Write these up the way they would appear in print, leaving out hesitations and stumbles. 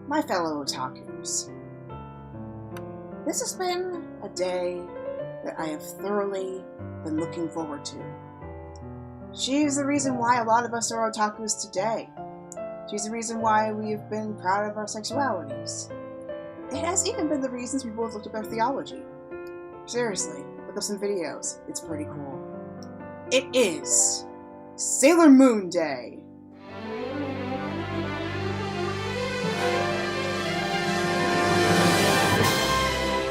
My fellow otakus, this has been a day that I have thoroughly been looking forward to. She is the reason why a lot of us are otakus today. She's the reason why we have been proud of our sexualities. It has even been the reasons we both looked up our theology. Seriously, look up some videos. It's pretty cool. It is Sailor Moon Day.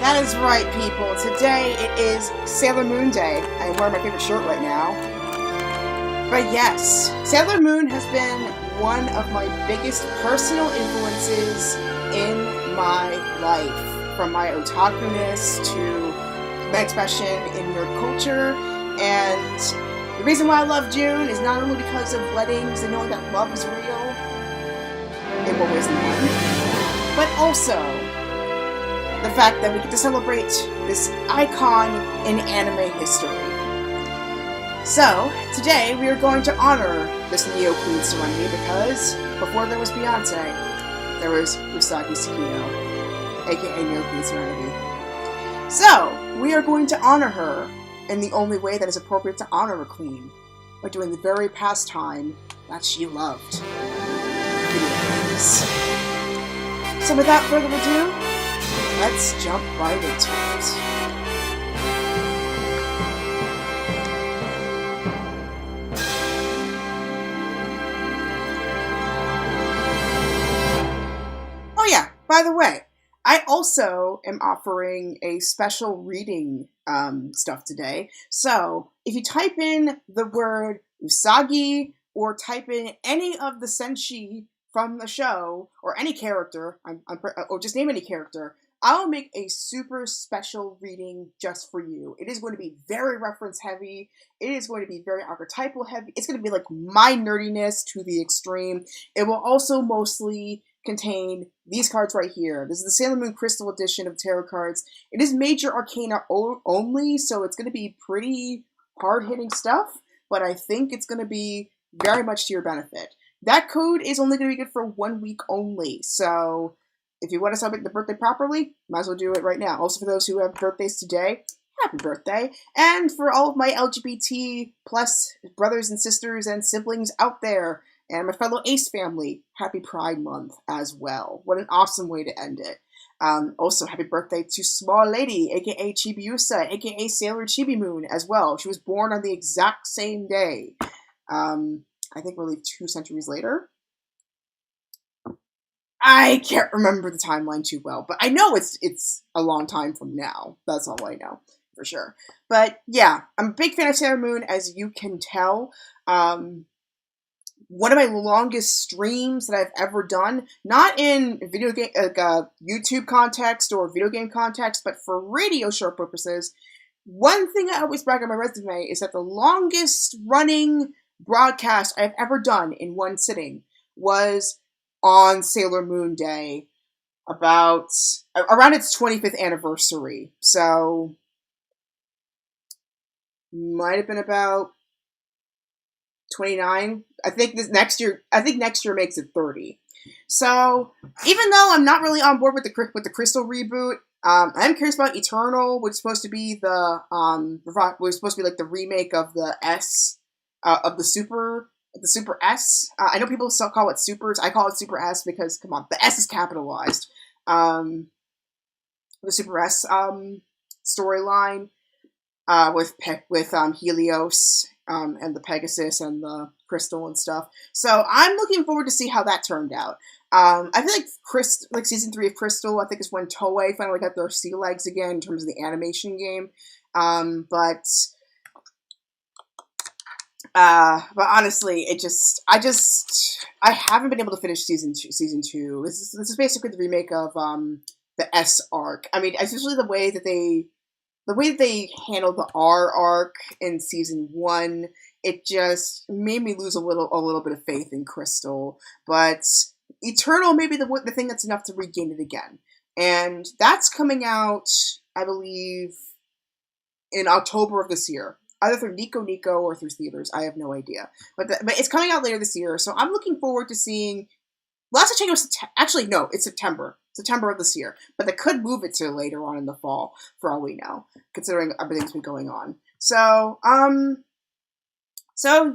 That is right, people. Today it is Sailor Moon Day. I am wearing my favorite shirt right now. But yes, Sailor Moon has been one of my biggest personal influences in my life. From my otaku-ness to my expression in nerd culture. And the reason why I love June is not only because of weddings and knowing that love is real, in more ways than one, but also the fact that we get to celebrate this icon in anime history. So, today we are going to honor this Neo Queen Serenity because before there was Beyonce, there was Usagi Tsukino, aka Neo Queen Serenity. So, we are going to honor her in the only way that is appropriate to honor a queen, by doing the very pastime that she loved. Video games. So without further ado, let's jump right into it. Oh yeah, by the way, I also am offering a special reading stuff today. So if you type in the word Usagi or type in any of the senshi from the show, or any character, or just name any character, I'll make a super special reading just for you. It is going to be very reference heavy. It is going to be very archetypal heavy. It's going to be like my nerdiness to the extreme. It will also mostly contain these cards right here. This is the Sailor Moon Crystal edition of tarot cards. It is major arcana only, so it's going to be pretty hard-hitting stuff, but I think it's going to be very much to your benefit. That code is only going to be good for 1 week only, so if you want to celebrate the birthday properly, might as well do it right now. Also, for those who have birthdays today, happy birthday. And for all of my LGBT plus brothers and sisters and siblings out there, and my fellow Ace family, happy Pride Month as well. What an awesome way to end it. Also, happy birthday to Small Lady, aka Chibiusa, aka Sailor Chibi Moon as well. She was born on the exact same day. I think we'll leave 2 centuries later. I can't remember the timeline too well, but I know it's a long time from now. That's all I know, for sure. But yeah, I'm a big fan of Sailor Moon, as you can tell. One of my longest streams that I've ever done, not in video game, YouTube context or video game context, but for radio show purposes. One thing I always brag on my resume is that the longest running broadcast I've ever done in one sitting was on Sailor Moon Day, around its 25th anniversary. So, might have been about 29. I think next year makes it 30. So, even though I'm not really on board with the Crystal reboot, I'm curious about Eternal, which is supposed to be like the remake of the S, of the Super S. I know people still call it Supers. I call it Super S because, come on, the S is capitalized. The Super S storyline with Helios and the Pegasus and the Crystal and stuff. So I'm looking forward to see how that turned out. I feel like season 3 of Crystal, I think, is when Toei finally got their sea legs again in terms of the animation game. But honestly, I haven't been able to finish season 2. This is basically the remake of the S arc. I mean, especially the way that they handled the R arc in season 1, it just made me lose a little bit of faith in Crystal. But Eternal may be the thing that's enough to regain it again, and that's coming out, I believe, in October of this year. Either through Nico or through theaters, I have no idea. But it's coming out later this year, so I'm looking forward to seeing last I checked, it was actually no, it's September of this year. But they could move it to later on in the fall, for all we know, considering everything's been going on. So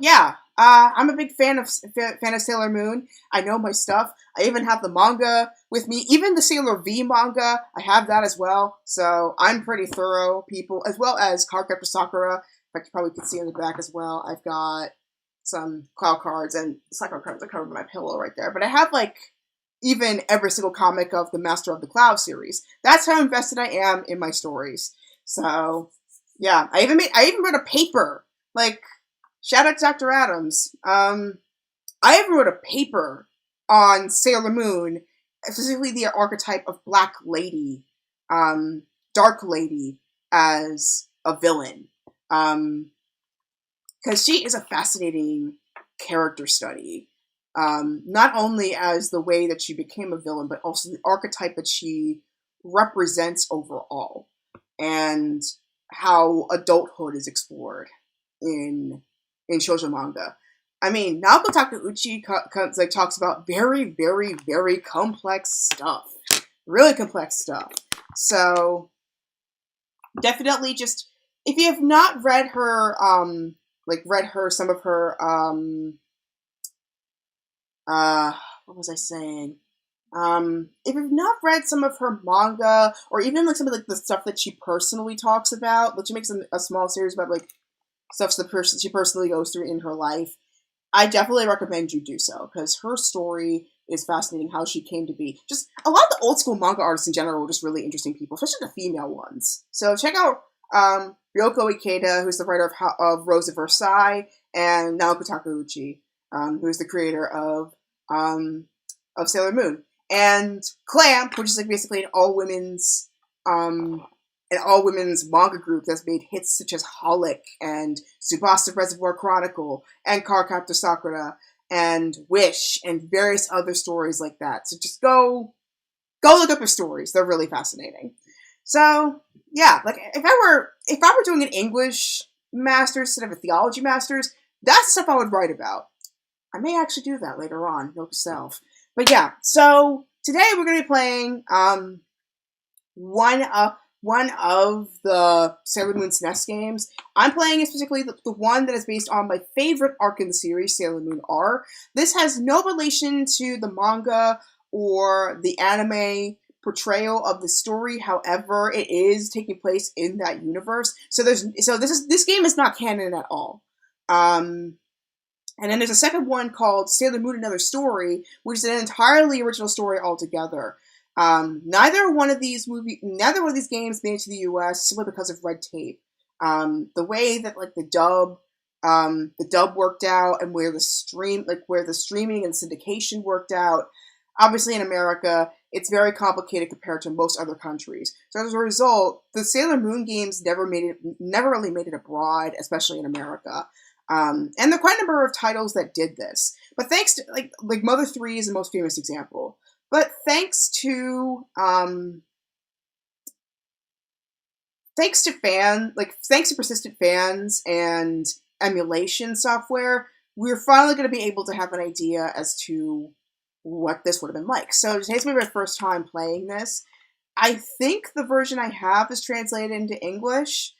yeah, I'm a big fan of Sailor Moon. I know my stuff. I even have the manga with me, even the Sailor V manga. I have that as well. So I'm pretty thorough, people, as well as Cardcaptor Sakura. In fact, you probably can see in the back as well. I've got some Cloud cards and Sakura cards are covered my pillow right there. But I have like even every single comic of the Master of the Cloud series. That's how invested I am in my stories. So yeah, I even wrote a paper like. Shout out to Dr. Adams. I even wrote a paper on Sailor Moon, specifically the archetype of Black Lady, Dark Lady, as a villain. Because she is a fascinating character study. Not only as the way that she became a villain, but also the archetype that she represents overall. And how adulthood is explored in shoujo manga. I mean, Naoko Takeuchi talks about very, very, very complex stuff. Really complex stuff. So, definitely just, if you have not read her, some of her, what was I saying? If you've not read some of her manga, or even like some of like the stuff that she personally talks about, like she makes a small series about like stuff that she personally goes through in her life, I definitely recommend you do so, because her story is fascinating, how she came to be. Just a lot of the old school manga artists in general are just really interesting people, especially the female ones. So check out Ryoko Ikeda, who's the writer of Rose of Versailles, and Naoko Takeuchi, who's the creator of Sailor Moon. And Clamp, which is like basically an all-women's manga group that's made hits such as Holic and Tsubasa Reservoir Chronicle and Cardcaptor Sakura and Wish and various other stories like that. So just go look up her stories. They're really fascinating. So yeah, like if I were doing an English master's instead of a theology master's, that's the stuff I would write about. I may actually do that later on, note to self. But yeah, so today we're going to be playing one of the Sailor Moon SNES games. I'm playing specifically the one that is based on my favorite arc in the series, Sailor Moon R. This has no relation to the manga or the anime portrayal of the story. However, it is taking place in that universe. So this game is not canon at all. And then there's a second one called Sailor Moon Another Story, which is an entirely original story altogether. Neither one of these games made it to the US simply because of red tape. The way that like the dub worked out, and where the streaming and syndication worked out. Obviously, in America, it's very complicated compared to most other countries. So as a result, the Sailor Moon games never really made it abroad, especially in America. And there are quite a number of titles that did this. But thanks to like Mother 3 is the most famous example. But thanks to persistent fans and emulation software, we're finally going to be able to have an idea as to what this would have been like. So today's going to be my first time playing this. I think the version I have is translated into English,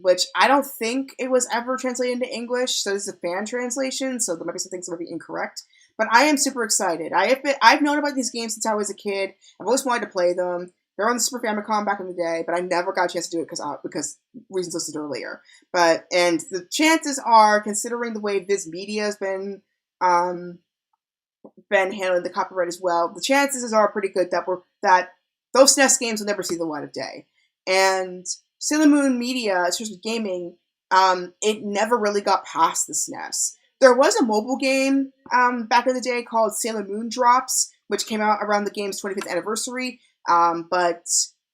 which I don't think it was ever translated into English. So this is a fan translation, so there might be some things that might be incorrect. But I am super excited. I've known about these games since I was a kid. I've always wanted to play them. They're on the Super Famicom back in the day, but I never got a chance to do it because reasons listed earlier. And the chances are, considering the way Viz Media has been handling the copyright as well, the chances are pretty good that those SNES games will never see the light of day. And Sailor Moon Media, as far as gaming, it never really got past the SNES. There was a mobile game back in the day called Sailor Moon Drops, which came out around the game's 25th anniversary. But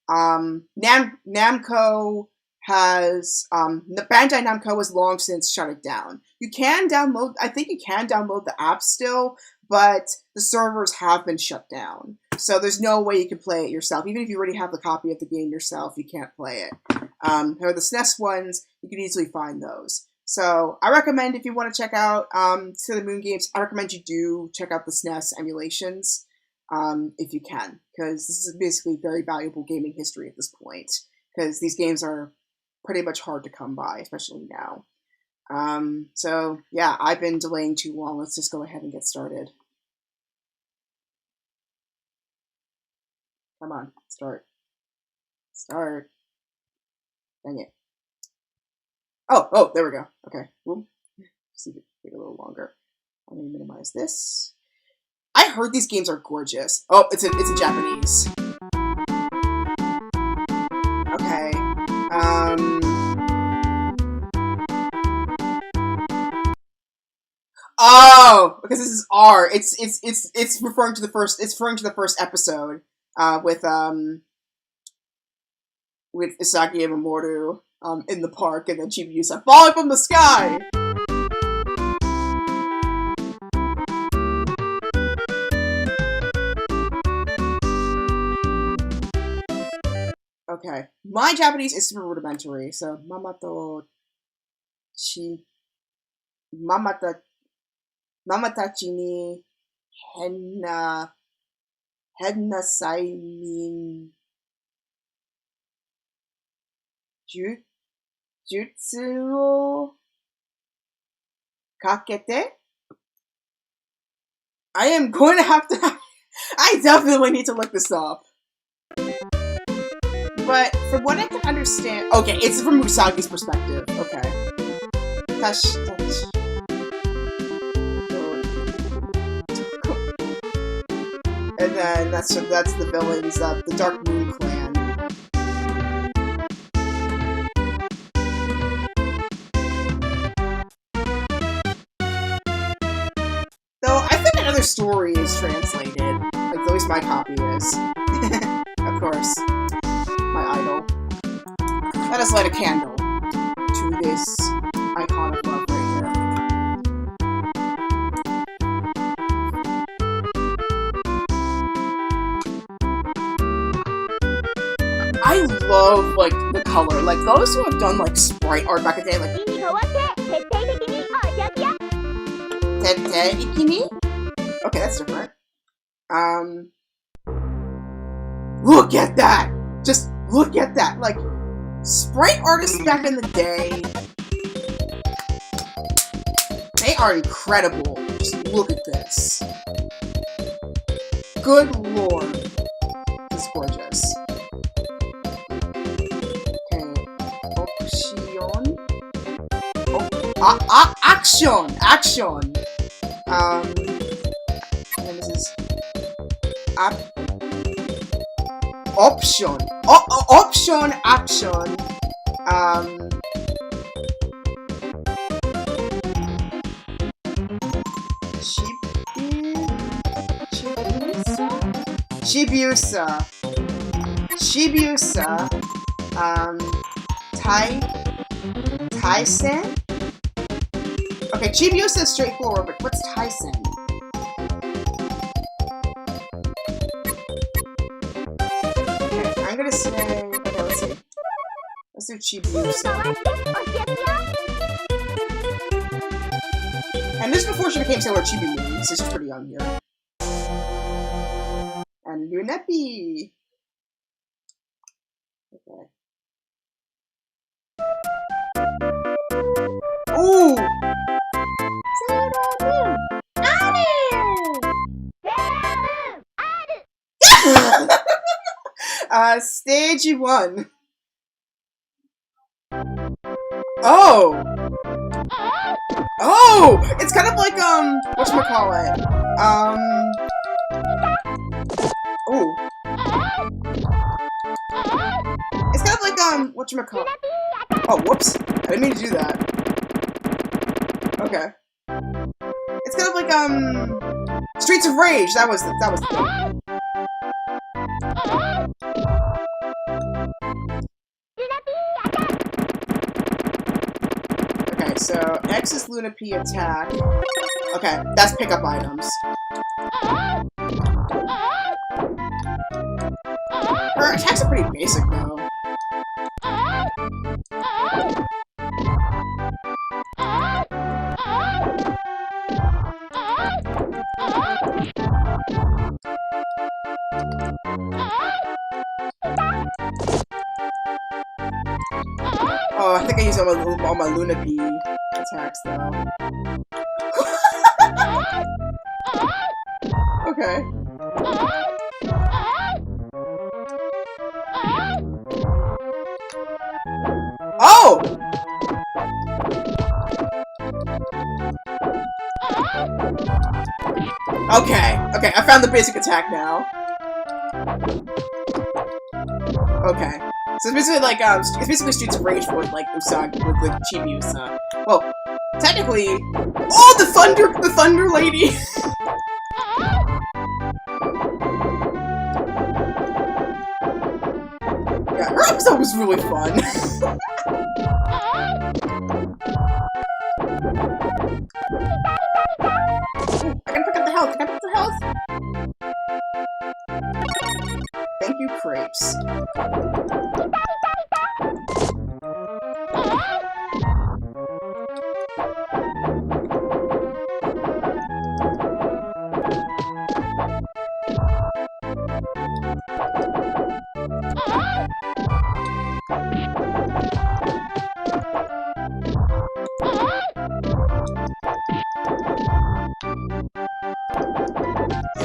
Namco has Bandai Namco has long since shut it down. I think you can download the app still, but the servers have been shut down. So there's no way you can play it yourself. Even if you already have the copy of the game yourself, you can't play it. Or the SNES ones, you can easily find those. So I recommend if you want to check out Sailor Moon games, I recommend you do check out the SNES emulations if you can, because this is basically very valuable gaming history at this point, because these games are pretty much hard to come by, especially now. So yeah, I've been delaying too long. Let's just go ahead and get started. Come on, start. Start. Dang it. Oh, there we go. Okay. We'll see if it take a little longer. I'm gonna minimize this. I heard these games are gorgeous. Oh, it's in Japanese. Okay. Oh, because this is R. It's referring to the first. It's referring to the first episode. With Usagi and Mamoru in the park, and then Chibiusa falling from the sky. Okay, my Japanese is super rudimentary, so mamatachi ni henna saimin jutsu o kakete? I am going to have to... I definitely need to look this up. But from what I can understand... Okay, it's from Usagi's perspective. Okay. Touch. And then that's the villains, the Dark Moon Clan. Though I think another story is translated. Like at least my copy is. Of course. My idol. Let us light a candle to this iconic love right here. I love, like, the color. Like, those who have done, like, sprite art back in the day, like... Okay, that's different. Look at that! Just look at that! Like, sprite artists back in the day... They are incredible. Just look at this. Good lord. It's gorgeous. Action! And then this is option, action. Chibiusa. Tyson? Okay, Chibiusa is straightforward, but what's Tyson? Okay, I'm gonna say... Okay, let's see. Let's do Chibiusa. And this is before she became Sailor Chibi Moon, so she's pretty young here. And Lunepi! Okay. Ooh! Stage 1. Oh! It's kind of like, whatchamacallit? Ooh. It's kind of like, whatchamacallit? Oh, whoops. I didn't mean to do that. Okay. It's kind of like, Streets of Rage. That was the thing. Okay, so X is Luna P attack. Okay, that's pickup items. Her attacks are pretty basic, though. Oh, I think I used all my Luna Bee attacks though. Okay. Oh! Okay, okay, I found the basic attack now. Okay. So it's basically like, it's basically Streets of Rage with, like, Usagi, with Chibiusa. Well, technically... Oh, the Thunder Lady! Yeah, her episode was really fun. Ooh, I gotta pick up the health, I gotta pick up the health! Thank you, Crepes.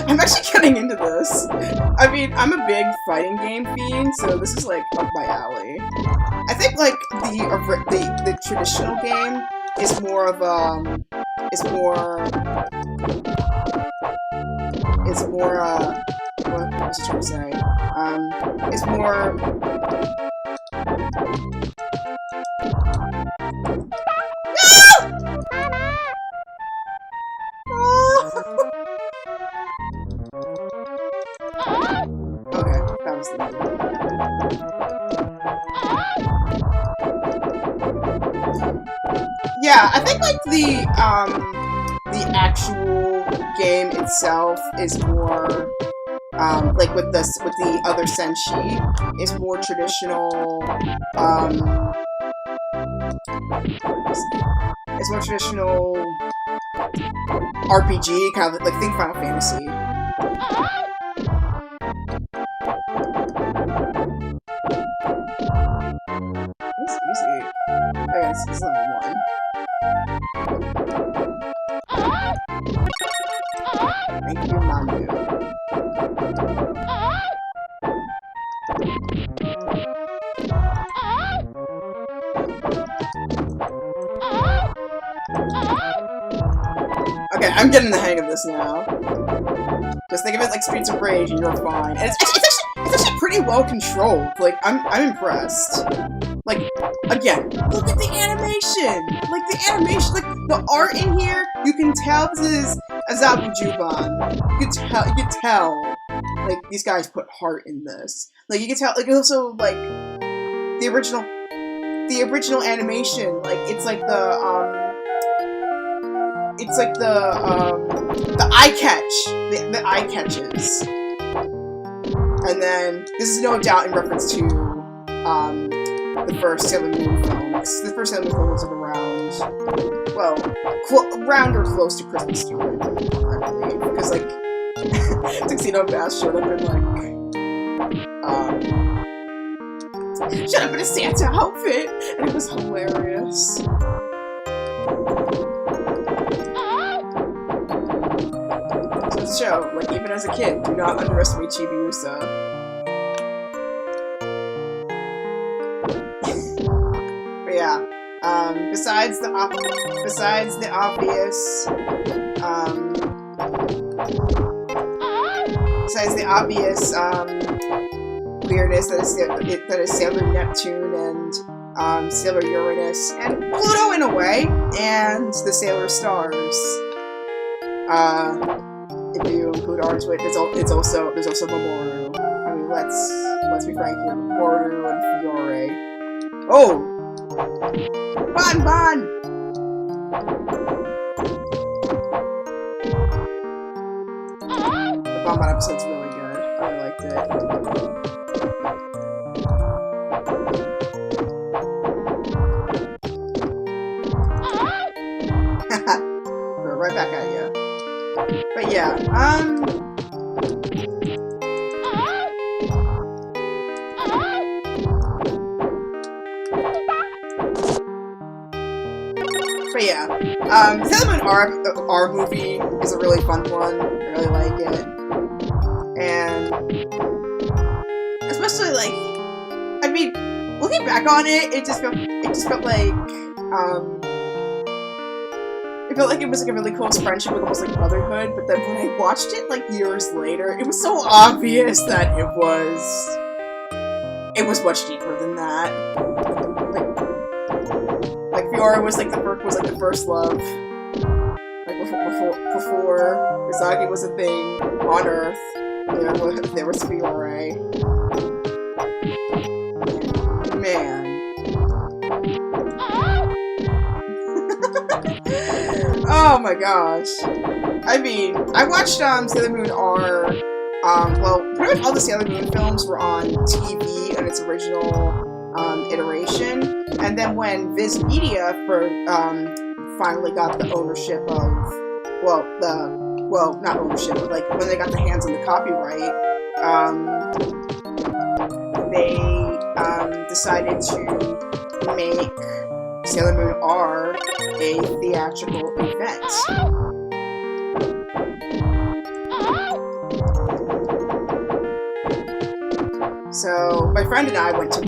I'm actually getting into this. I mean, I'm a big fighting game fiend, so this is like up my alley. I think like the traditional game is more of what was I trying to say? It's more okay, that was the yeah, I think like the actual game itself is more like with the other Senshi is more traditional it's more traditional RPG, kind of like think Final Fantasy. It's easy. I guess it's level 1. Thank you, Mandu. Okay, I'm getting the hang of this now. Just think of it like Streets of Rage and you're fine. And it's actually pretty well controlled. Like, I'm impressed. Like, again, look at the animation! Like, the animation, like, the art in here, you can tell this is Azabu Juban. You can tell, like, these guys put heart in this. Like, you can tell, like, also, like, the original animation, like, it's like the eye catch, the eye catches. And then, this is no doubt in reference to, the first Sailor Moon film. The first Sailor Moon film was like around, well, around or close to Christmas time, I believe. Because, like, Tuxedo Bass showed up in, showed up in a Santa outfit, and it was hilarious. So to show, like, even as a kid, do not underestimate Chibiusa. Yeah. Besides the obvious weirdness that is Sailor Neptune and Sailor Uranus and Pluto in a way, and the Sailor Stars. If you include Archwit, there's also Mamoru. I mean, let's be frank here, Mamoru and Fiore. Oh! Bon! The Bonbon episode's really good. I really liked it. Throw it right back at you. But yeah, Sailor Moon R movie is a really fun one. I really like it. And especially like, I mean, looking back on it, it just felt like, it felt like it was like a really close friendship with almost like brotherhood, but then when I watched it like years later, it was so obvious that it was much deeper than that. Like Fiora was like the first love. Like before Usagi was a thing on Earth, there was Fiora. Man. Oh my gosh. I mean, I watched Sailor Moon R. Well, pretty much all the Sailor Moon films were on TV in its original iteration, and then when Viz Media finally got the ownership of, not ownership, but like when they got the hands on the copyright, they decided to make Sailor Moon R a theatrical event. So my friend and I went to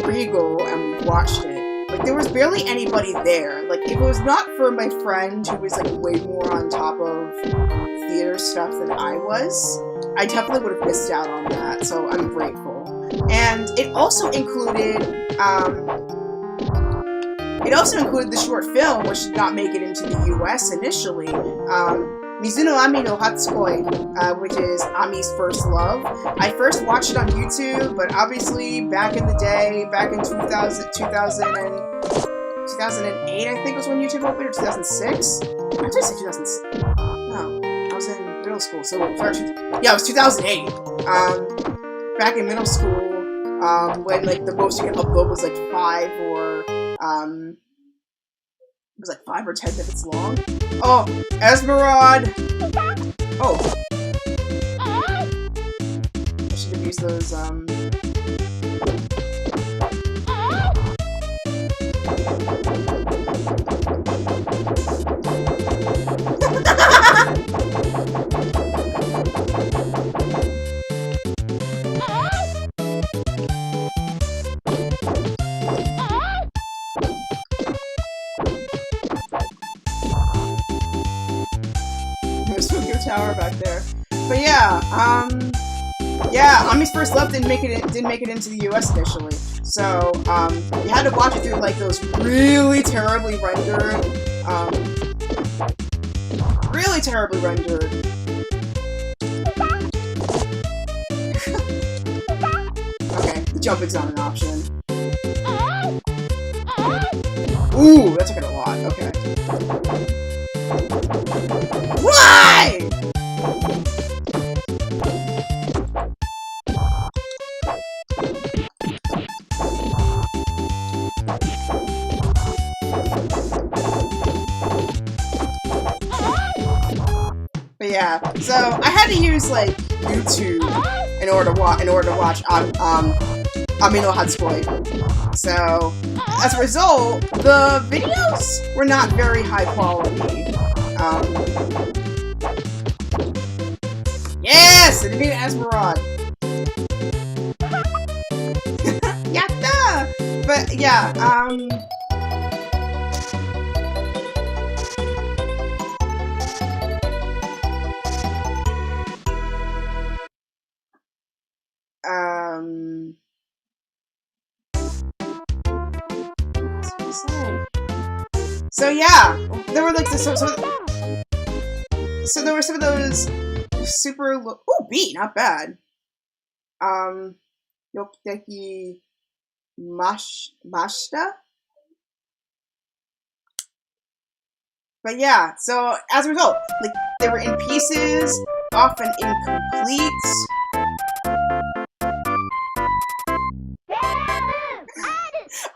Regal and we watched it. Like there was barely anybody there. Like if it was not for my friend who was like way more on top of theater stuff than I was, I definitely would have missed out on that. So I'm grateful. And it also included the short film, which did not make it into the US initially. Mizuno Ami no Hatsukoi, which is Ami's first love. I first watched it on YouTube, but obviously back in the day, back in 2008, I think was when YouTube opened, or 2006? I did say 2006. No, I was in middle school, so yeah, it was 2008. Back in middle school, when like the most you can upload was like 5 or 10 minutes long. Oh, Esmeralda! Oh. I should have used those, tower back there. But yeah, Ami's first love didn't make it into the US initially. So, you had to watch it through like those really terribly rendered, Okay, the jumping's not an option. Ooh, that took it a lot, okay. Why? But yeah, so I had to use like YouTube in order to watch Ami no Hatsukoi. So as a result, the videos were not very high quality. Yes! I defeated Esmeralda! Yatta! But yeah, so yeah, there were like so there were some of those super ooh, B, not bad. Yokideki Mashita? But yeah, so as a result, like they were in pieces, often incomplete.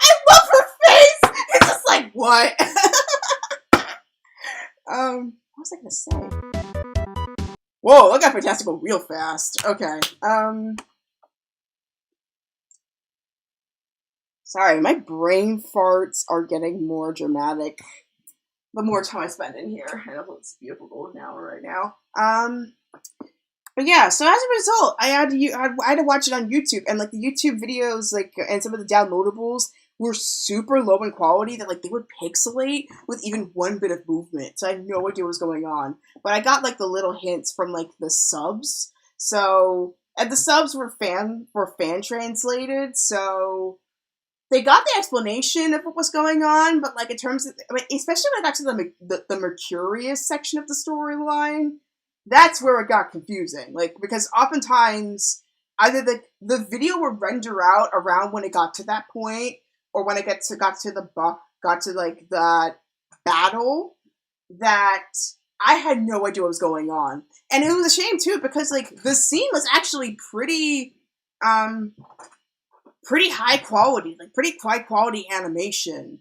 I love her face! It's just like, what? What was I gonna say? Whoa, that got fantastical real fast. Okay. Sorry, my brain farts are getting more dramatic the more time I spend in here. I know it's beautiful golden hour right now. But yeah, so as a result, I had to watch it on YouTube, and like the YouTube videos, like and some of the downloadables were super low in quality. That like they would pixelate with even one bit of movement, so I had no idea what was going on. But I got like the little hints from like the subs. So and the subs were fan translated, so they got the explanation of what was going on. But like in terms of, I mean, especially when I got to the Mercurius section of the storyline, that's where it got confusing. Like, because oftentimes either the video would render out around when it got to that point, or when it got to like that battle, that I had no idea what was going on. And it was a shame too, because like the scene was actually pretty high quality, like pretty high quality animation,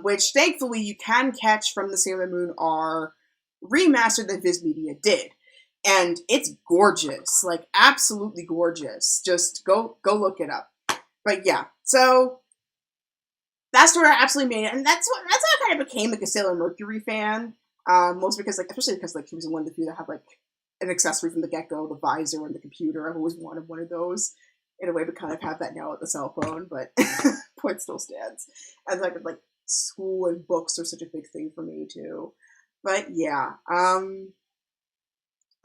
which thankfully you can catch from the Sailor Moon R remaster that Viz Media did. And it's gorgeous, like absolutely gorgeous. Just go look it up. But yeah, so that's where I absolutely made it, and that's how I kind of became like a Sailor Mercury fan. Mostly because like, especially because like he was one of the few that had like an accessory from the get-go, the visor and the computer. I've always wanted one of those. In a way, we kind of have that now with the cell phone, but point still stands. As like school and books are such a big thing for me too. But yeah, Ami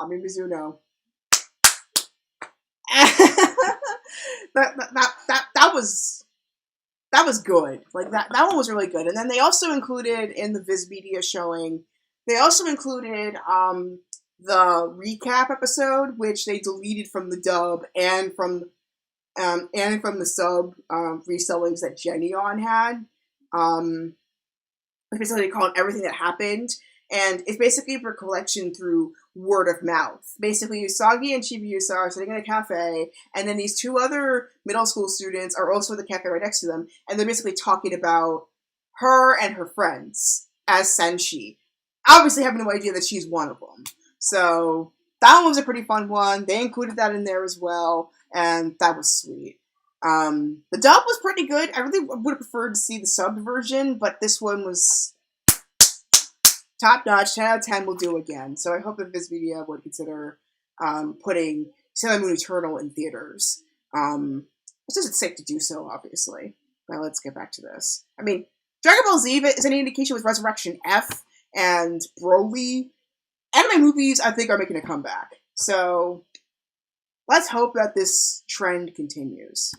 Mizuno. that was good. Like that one was really good. And then they also included in the Viz Media showing, they also included the recap episode, which they deleted from the dub and from the sub resellings that Geneon had. It's basically called Everything That Happened, and it's basically a collection through word of mouth. Basically, Usagi and Chibiusa are sitting in a cafe, and then these two other middle school students are also in the cafe right next to them, and they're basically talking about her and her friends as Senshi. Obviously having no idea that she's one of them. So that one was a pretty fun one. They included that in there as well, and that was sweet. The dub was pretty good. I really would have preferred to see the subbed version, but this one was top notch. 10 out of 10 will do again. So I hope that Viz Media would consider putting Sailor Moon Eternal in theaters. It's just safe to do so, obviously. But let's get back to this. I mean, Dragon Ball Z is any indication with Resurrection F and Broly. Anime movies, I think, are making a comeback. So let's hope that this trend continues.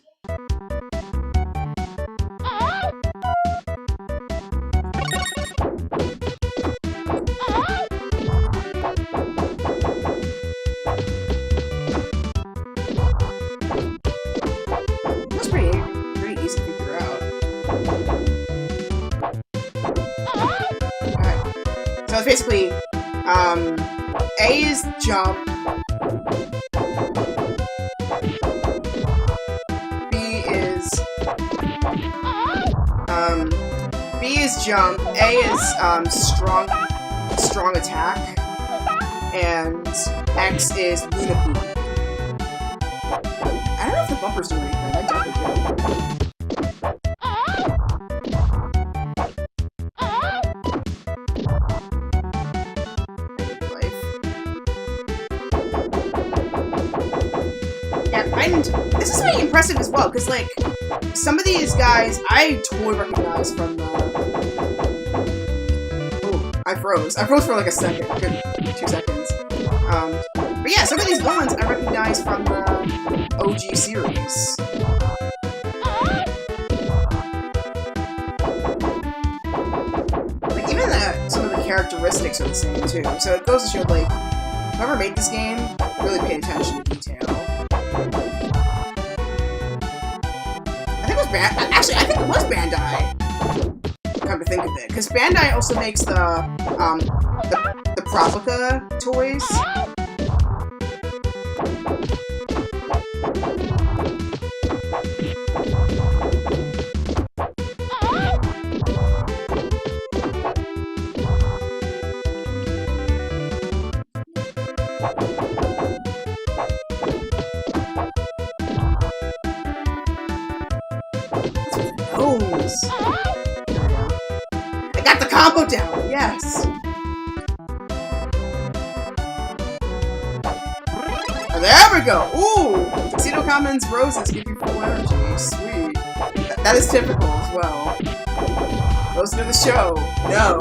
That's pretty easy to figure out. Alright. So it's basically, A is jump, B is jump, A is strong attack, and X is Luna Boom. I don't know if the bumpers do anything. I definitely do. And this is really impressive as well, because like some of these guys I totally recognize from the. Oh, I froze. I froze for like a second, good 2 seconds. But yeah, some of these villains I recognize from the OG series. Like even some of the characteristics are the same too. So it goes to show like whoever made this game really paid attention to detail. Actually, I think it was Bandai. Come to think of it, because Bandai also makes the Propica toys. combo down, yes. Oh, there we go. Ooh, Tuxedo Common's roses give you full energy. Sweet. That is typical as well. Listen to the show. No.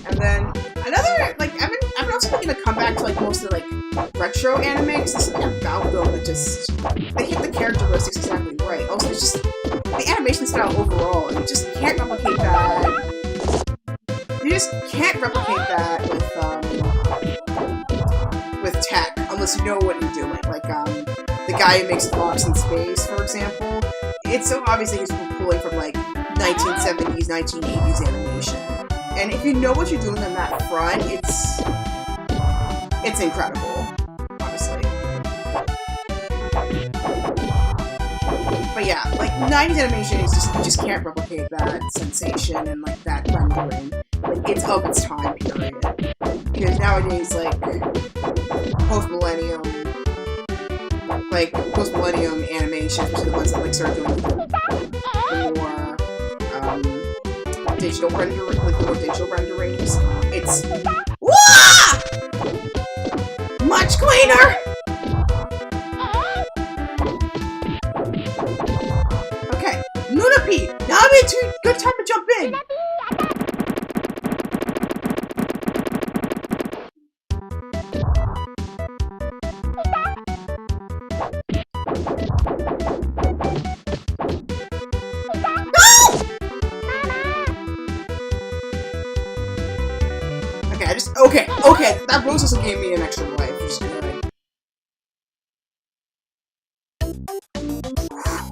And then another, like, I've been also thinking to come back to like mostly like retro anime because there's something about them that just they hit the characteristics exactly right. Also, it's just the animation style overall. You just can't replicate that. You just can't replicate that with tech unless you know what you're doing. Like the guy who makes clocks in space, for example. It's so obvious that he's pulling from like 1970s, 1980s animation. And if you know what you're doing on that front, it's incredible, honestly. But yeah, like 90s animation is just you just can't replicate that sensation and like that rendering. Like it's of its time period. Because nowadays, like post-millennium animations, which are the ones that like start doing more digital rendering, like more digital renderings. It's much cleaner. Okay, Lunapi. Now would be a good time to jump in. Okay, that rose also gave me an extra life, which is good.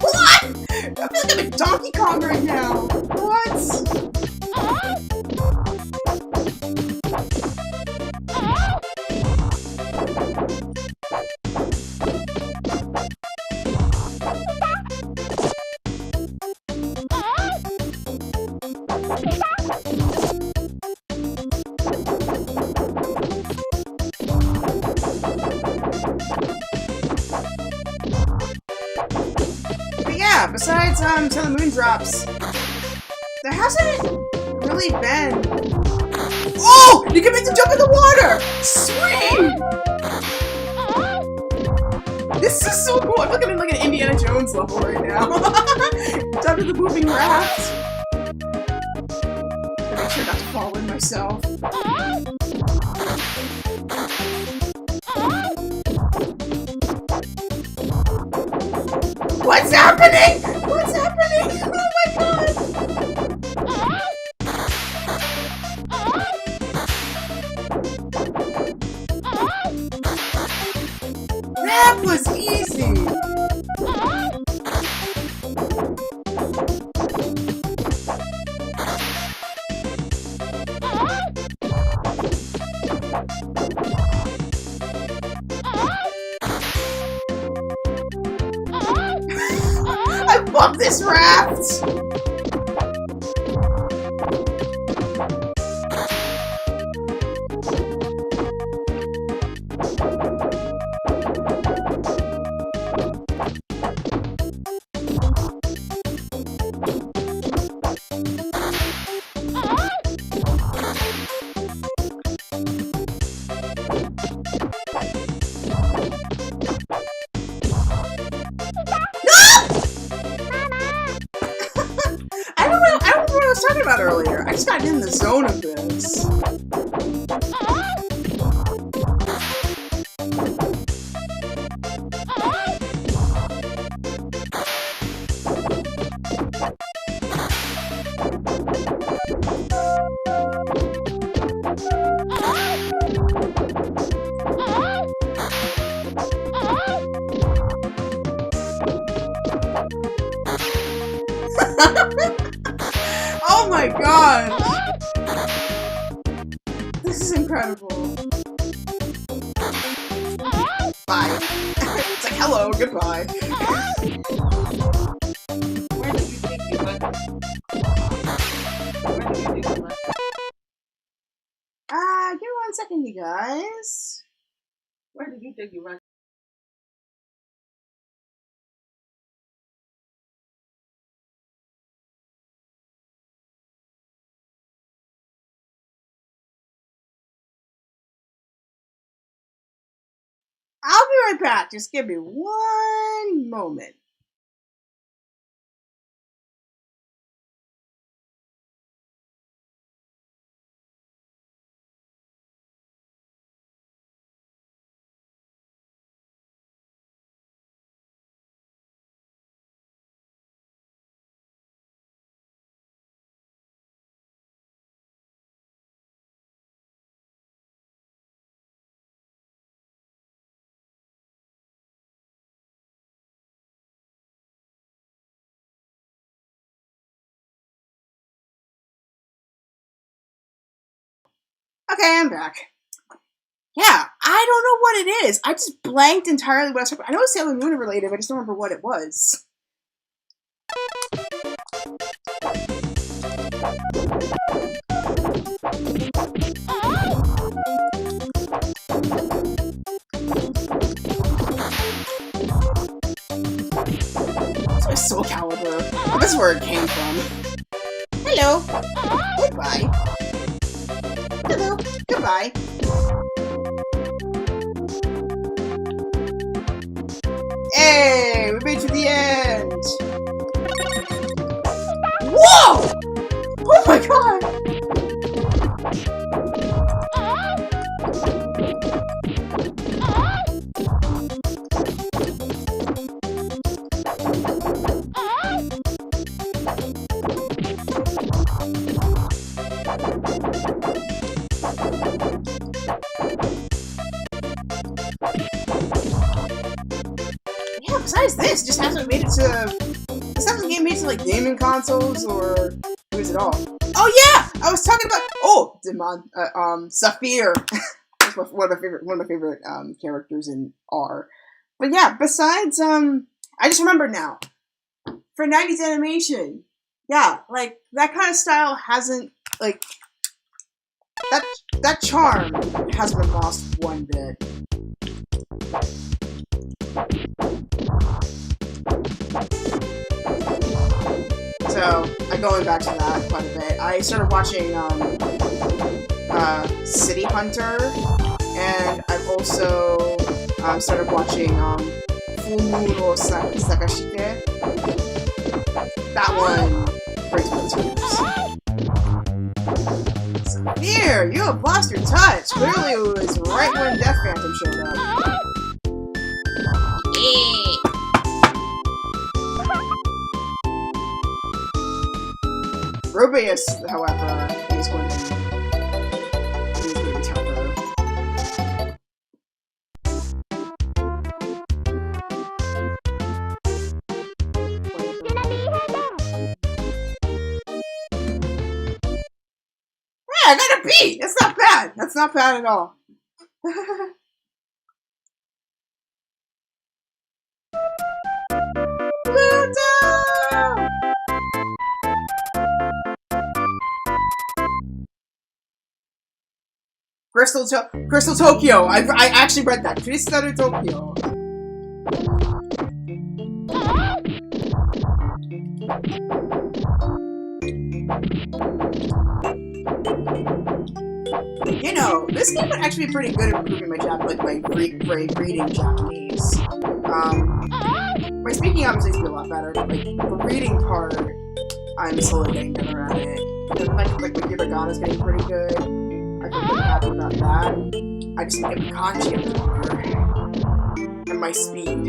What? I feel like I'm in Donkey Kong right now. What? Besides, Till the Moon Drops, there hasn't really been... Oh! You can make them jump in the water! Sweet! This is so cool! I'm looking at like an Indiana Jones level right now. Jump in the moving raft. Gotta make sure not to fall in myself. What's happening? What's happening? Oh my god! That was easy! I love this raft! Talking about earlier. I just got in the zone of this. Oh my god! This is incredible. Bye. It's like, hello, goodbye. Where did you think you went? Where did you think you went? Give me 1 second, you guys. Where did you think you went? I'll be right back. Just give me one moment. Okay, I'm back. Yeah, I don't know what it is. I just blanked entirely what I was talking about. I know it's Sailor Moon related, but I just don't remember what it was. It's my Soul Calibur. This is where it came from. Hello. Goodbye. Hello. Goodbye. Hey, we made it to the end. Whoa! Oh my god! Yeah, besides this, just hasn't made it to... This hasn't made it to, like, gaming consoles, or... Who is it all? Oh yeah! I was talking about... Oh! Demon... Saphir! That's one of my favorite characters in R. But yeah, besides, I just remembered now. For 90s animation, yeah, like, that kind of style hasn't, like... That charm hasn't been lost one bit. So, I'm going back to that quite a bit. I started watching, City Hunter, and I've also, started watching, Full Moon or Sakashike. That one breaks my tears. So, here, you have lost your touch! Clearly it was right when Death Phantom showed up. Rubius, however, is going to be tougher. Hey, I got a B! That's not bad! That's not bad at all. Pluto! Crystal Tokyo. I actually read that. Crystal Tokyo. You know, this game would actually be pretty good at improving my reading Japanese. My speaking obviously is a lot better, but like the reading part, I'm slowly getting better at it. And the fact that like my hiragana is getting pretty good. I feel pretty happy about that. I just need to get my kanji up more. And my speed.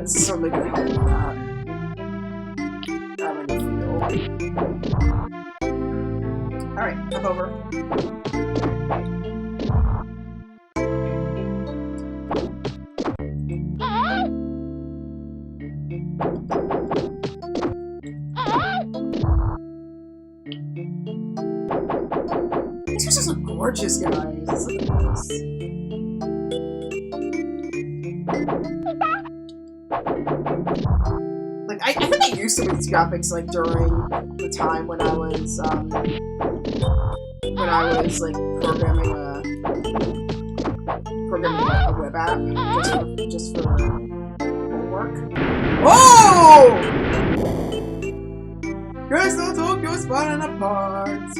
This is certainly gonna help with that. I really feel. Alright, up over. These are just look gorgeous, guys. Look at this. Like, I think I used some of these graphics, like, during the time when I was, like, programming a web app, just for homework. Whoa! Crystal Tokyo's falling apart!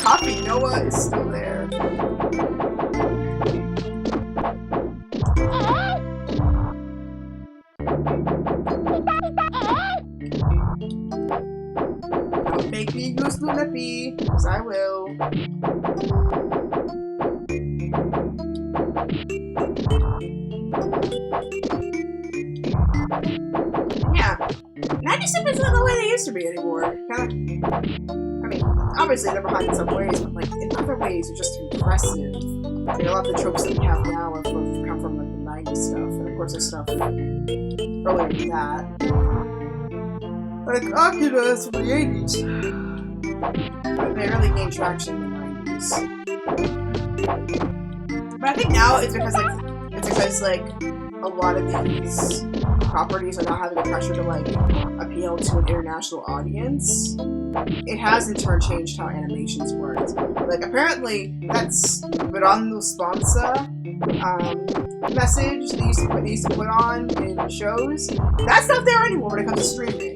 Coffee Noah is still there. Make me use Lunapi, because I will. Yeah. 97 is not the way they used to be anymore. I mean, obviously they're behind in some ways, but like in other ways they're just impressive. Like, a lot of the tropes that we have now have come from like the 90s stuff, and of course there's stuff earlier than that. Like Oculus from the 80s. But they really gained traction in the 90s. But I think now it's because like a lot of these properties are now having the pressure to like appeal to an international audience. It has in turn changed how animations worked. Like apparently that's Verando Sponsa message they used to put on in shows. That's not there anymore when it comes to streaming.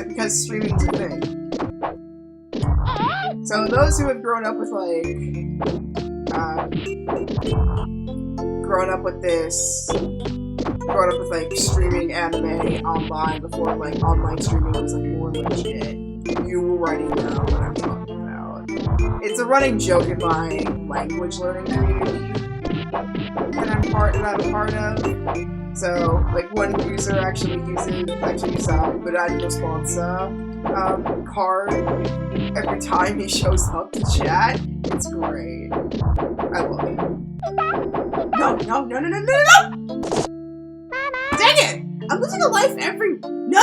Because streaming's a thing. So those who have grown up with streaming anime online before like online streaming was like more legit, you already know what I'm talking about. It's a running joke in my language learning community that I'm part of. So like one user actually uses Verando Sponsa card every time he shows up to chat. It's great. I love it. No! Dang it! I'm losing a life every... No!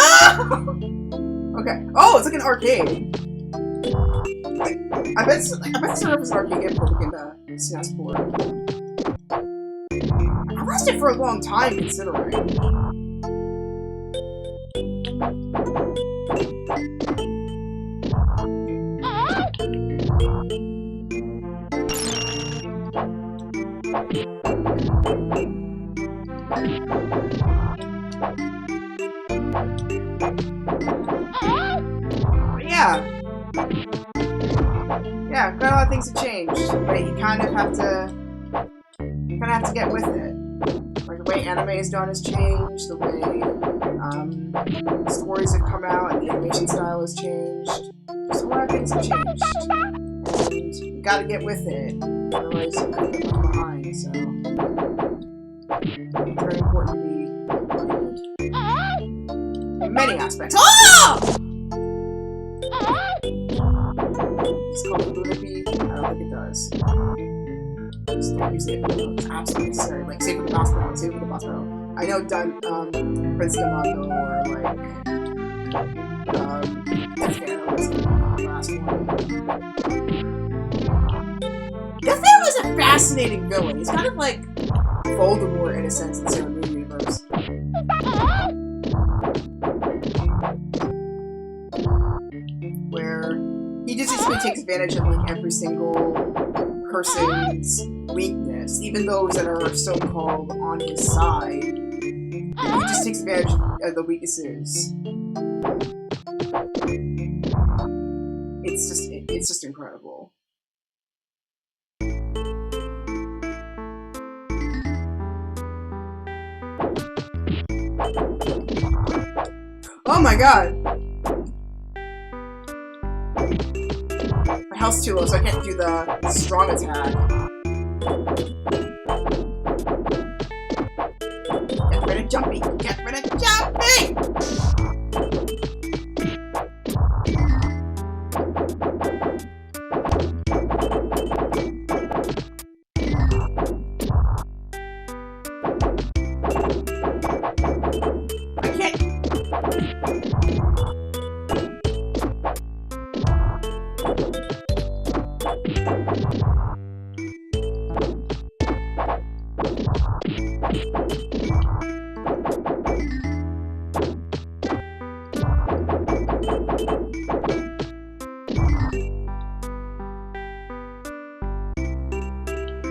Okay. Oh, it's like an arcade. I bet it's an arcade game before we get the SNES board. I lasted for a long time, considering. Yeah, quite a lot of things have changed, but you kind of have to get with it. Like the way anime is done has changed, the way stories have come out, and the animation style has changed. Just a lot of things have changed, and you gotta get with it, otherwise you could get left behind. So it's very important to be included in many aspects. Oh! It's called Lunapi. I don't think it does. Just don't use it. It's absolutely necessary. Like, save for the boss battle. Save for the boss battle. I know Prince Damato or like Death Arrow was the last one. Death Arrow is a fascinating villain. He's kind of like Voldemort in a sense in the Sailor Moon universe. Where he just basically takes advantage of like every single person's weakness, even those that are so-called on his side. He just takes advantage of the weaknesses. It's just incredible. Oh my god! My health's too low, so I can't do the strong attack. Get rid of jumping! Get rid of jumping! I can't...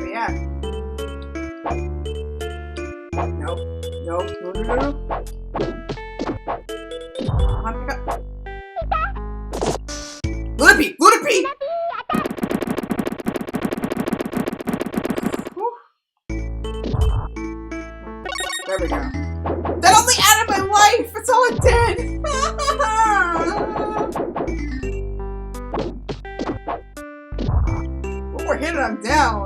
Yeah. Nope. No. Come on, pick up. Lunapi! Lunapi! There we go. That only added my life! That's all it did! more hit and I'm down.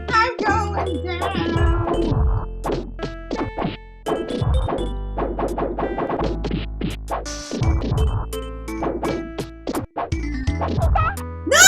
I'm going down. No!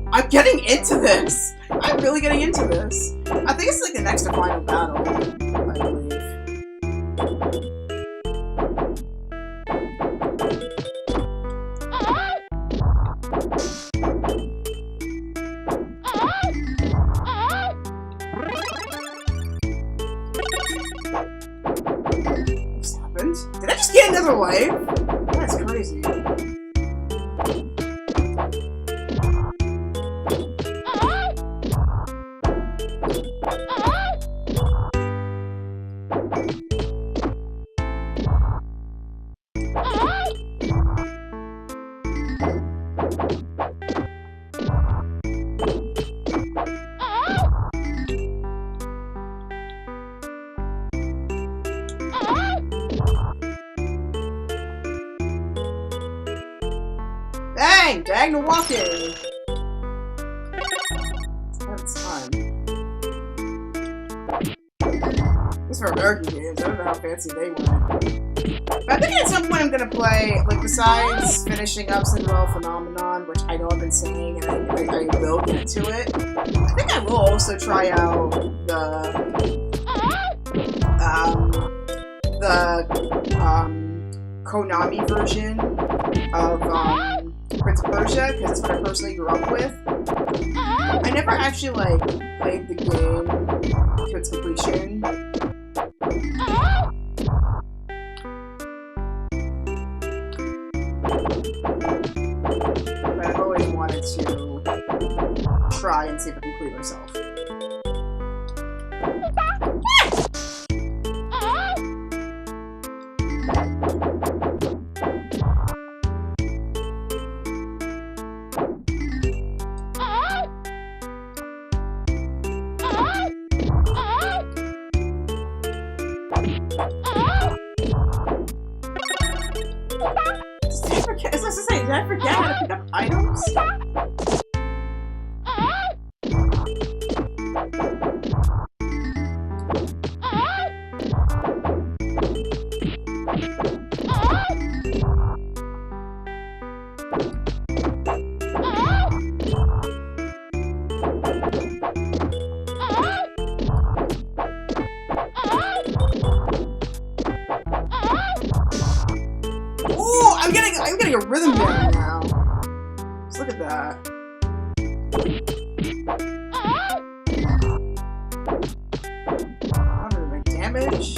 I'm getting into this. I'm really getting into this. I think it's like the next to final battle, I believe. What's happened? Did I just get another life? That's crazy. Dang! Diagonal walking! That's fun. These are American games. I don't know how fancy they were. But I think at some point I'm gonna play, like, besides finishing up Cinderella Phenomenon, which I know I've been saying, and I will get to it. I think I will also try out the Konami version of Prince of Persia, because it's what I personally grew up with. I never actually, like, played the game to its completion. But I've always wanted to try and see if I can complete myself. Did I forget how to pick up items? Oh, I'm getting a rhythm down now. Just look at that. I'm gonna make damage.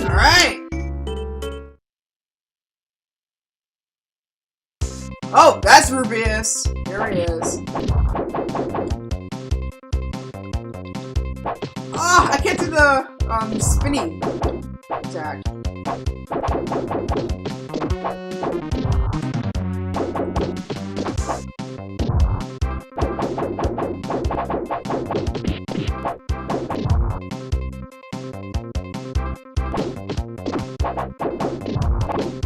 Alright! Oh, that's Rubius! Here he is. Ah, I can't do the, spinny attack.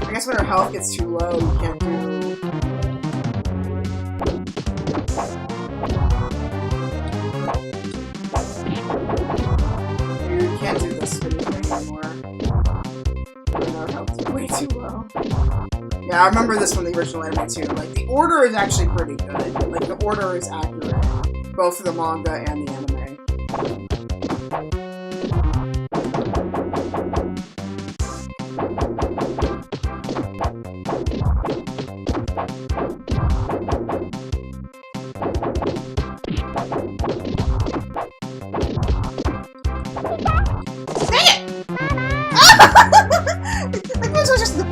I guess when her health gets too low, you can't do... You can't do this spinning thing anymore. Her health is way too low. Yeah, I remember this from the original anime too. Like, the order is actually pretty good. Like, the order is accurate. Both for the manga and the anime.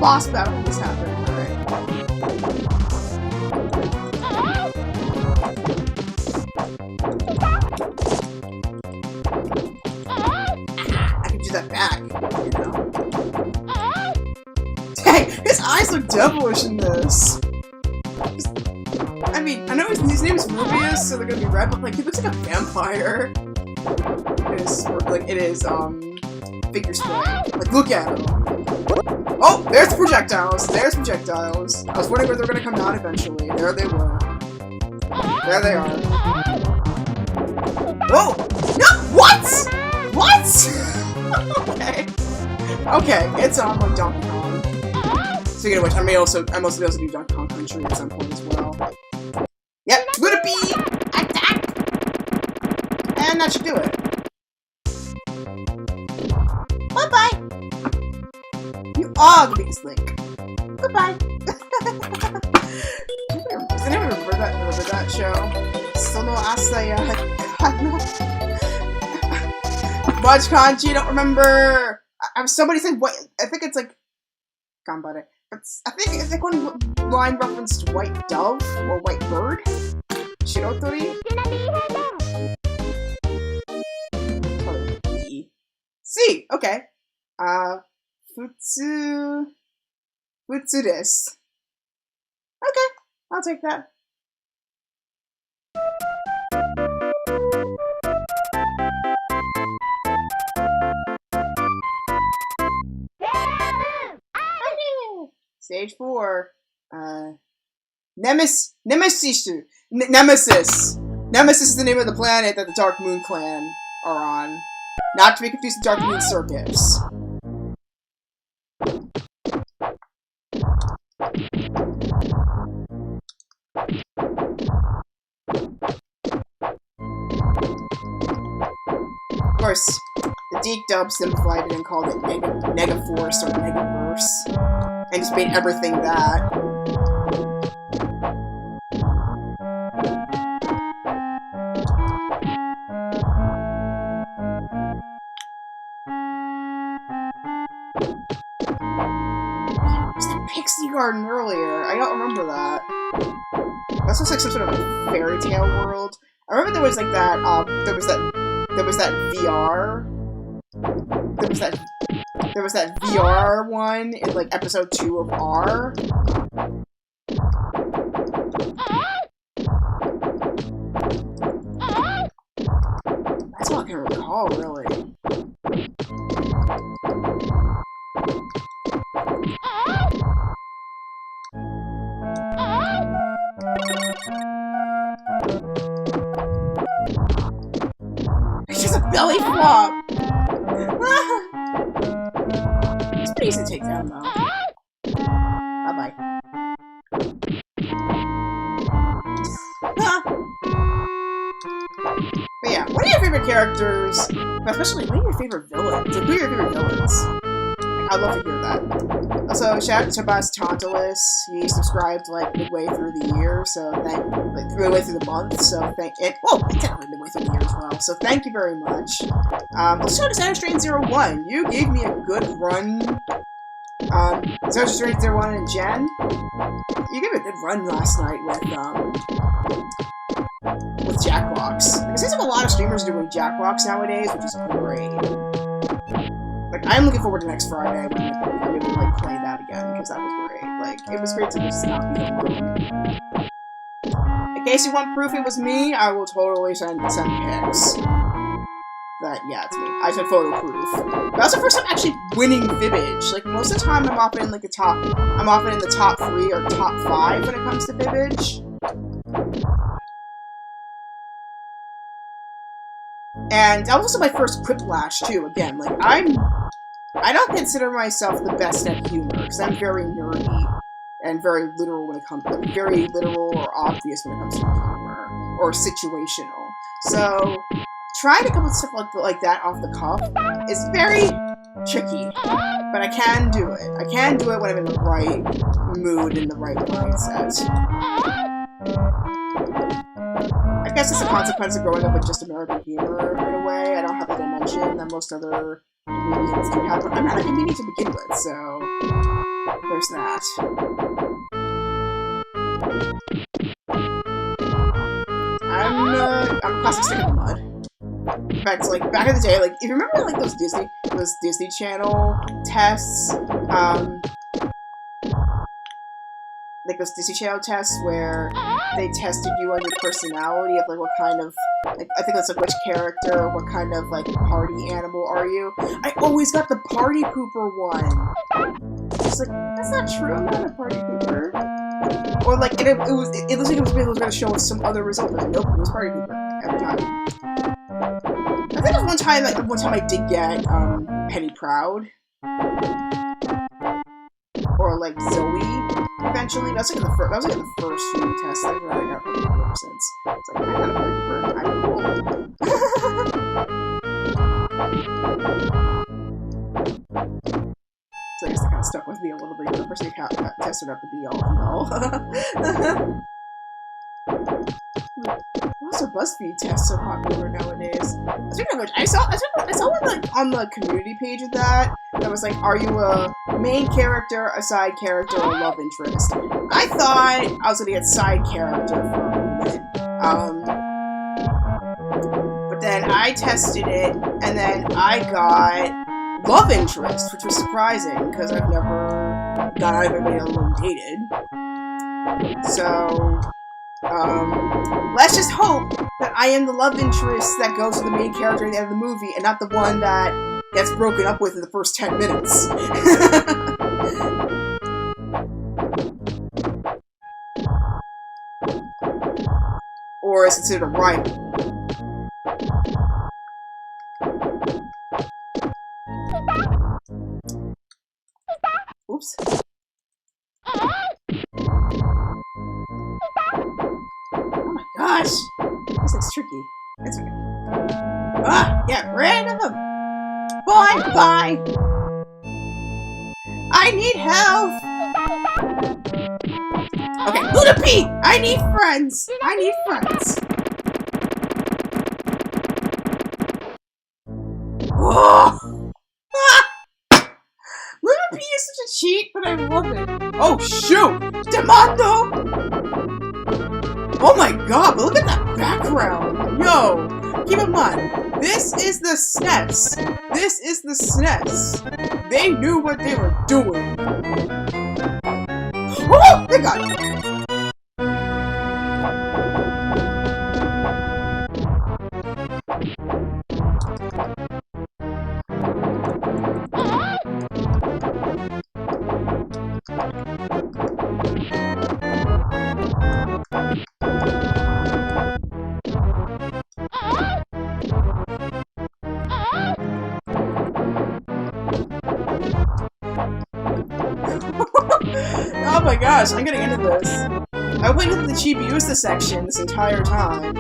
boss battle is happening, alright. I can do that back, you know. Dang, his eyes look devilish in this. I mean, I know his name is Rubius, so they're gonna be red, but like he looks like a vampire. It is figure spray. Like, look at him. Oh, there's the projectiles. There's projectiles. I was wondering where they were gonna come out eventually. There they were. There they are. Whoa! No! What? What? Okay. Okay, it's like Donkey Kong. Speaking of which, I may also be able to do Donkey Kong Country at some point as well. Yep, gonna be attack! And that should do it. Bye-bye! You are the biggest link. Goodbye! Does anyone remember that show? Sono Asaya Kana? Budge Kanji, don't remember! Somebody said what? I think it's like Gambare. I think it's like one line referenced white dove or white bird. Shirotori? See, okay. Futsu desu. Okay, I'll take that. Stage 4. Nemesis. Nemesis is the name of the planet that the Dark Moon Clan are on. Not to be confused with Dark Moon Circus. Of course, the Deke Dub simplified it and called it Negaforce or Negaverse. And just made everything that. Was that Pixie Garden earlier? I don't remember that. That looks like some sort of fairy tale world. I remember there was like that, there was that VR. There was that VR one in like episode 2 of R. That's all I can recall, really. It's just a belly flop! It's pretty easy to take down, though. Bye-bye. But yeah, what are your favorite characters? Especially, what are your favorite villains? Like, who are your favorite villains? I'd love to hear that. Also, shout out to Tobias Tantalus. He subscribed, like, midway through the year, so midway through the month, so technically midway through the year as well, so thank you very much. Also, shout out to Strain01. You gave me a good run. Strain01 and Jen. You gave me a good run last night with Jackbox. It seems like a lot of streamers are doing Jackbox nowadays, which is great. Like, I'm looking forward to next Friday when I'm able to, like, play that again, because that was great. Like, it was great to just not be alone. In case you want proof it was me, I will totally send pics. Yeah, it's me. I said photo proof. But that's the first time actually winning Fibbage. Like, most of the time I'm often in, like, the top 3 or top 5 when it comes to Fibbage. And that was also my first Quiplash, too, again. Like, I don't consider myself the best at humor, because I'm very nerdy and very literal when it comes to very literal or obvious when it comes to humor or situational. So trying to come up with stuff like that off the cuff is very tricky, but I can do it. I can do it when I'm in the right mood and the right mindset. I guess it's a consequence of growing up with just American humor in a way. I don't have the dimension that most other comedians do have. I'm not a comedian to begin with, so there's that. I'm a plastic stick in the mud. In fact, like, back in the day, like, if you remember, like, those Disney Channel tests, like, those Disney Channel tests where they tested you on your personality of, like, what kind of, like, I think that's, like, which character, what kind of, like, party animal are you? I always got the party pooper one! It's like, that's not true, I'm not a party pooper. Or, like, it looks like it was going to show us some other result, but nope, it was party pooper every time. I think there was one time I did get, Penny Proud. Or, like, Zoe, eventually. That was like in the first few tests that I got party pooper since. It's like, I'm not a party pooper, I'm cool. So I guess that kind of stuck with me a little bit. The first thing I tested out to be all and all. What's a BuzzFeed test so popular nowadays? Speaking of which, I saw one like on the community page of that was like, are you a main character, a side character, or a love interest? I thought I was gonna get side character for a moment. But then I tested it, and then I got love interest, which was surprising because I've never got out of anybody alone dated. So. Let's just hope that I am the love interest that goes to the main character at the end of the movie, and not the one that gets broken up with in the first 10 minutes. Or is considered a rival. Oops. Gosh! This is tricky. It's okay. Ah! Get rid of them! Boy, bye! I need help! Okay, Luna P! I need friends! I need friends! Oh! Ah! Luna P is such a cheat, but I love it. Oh, shoot! Demando! Oh my god, but look at that background! Yo! Keep in mind, this is the SNES! This is the SNES! They knew what they were doing! Oh! They got it! Oh my gosh, I'm getting into this. I went into the Chibiusa section this entire time.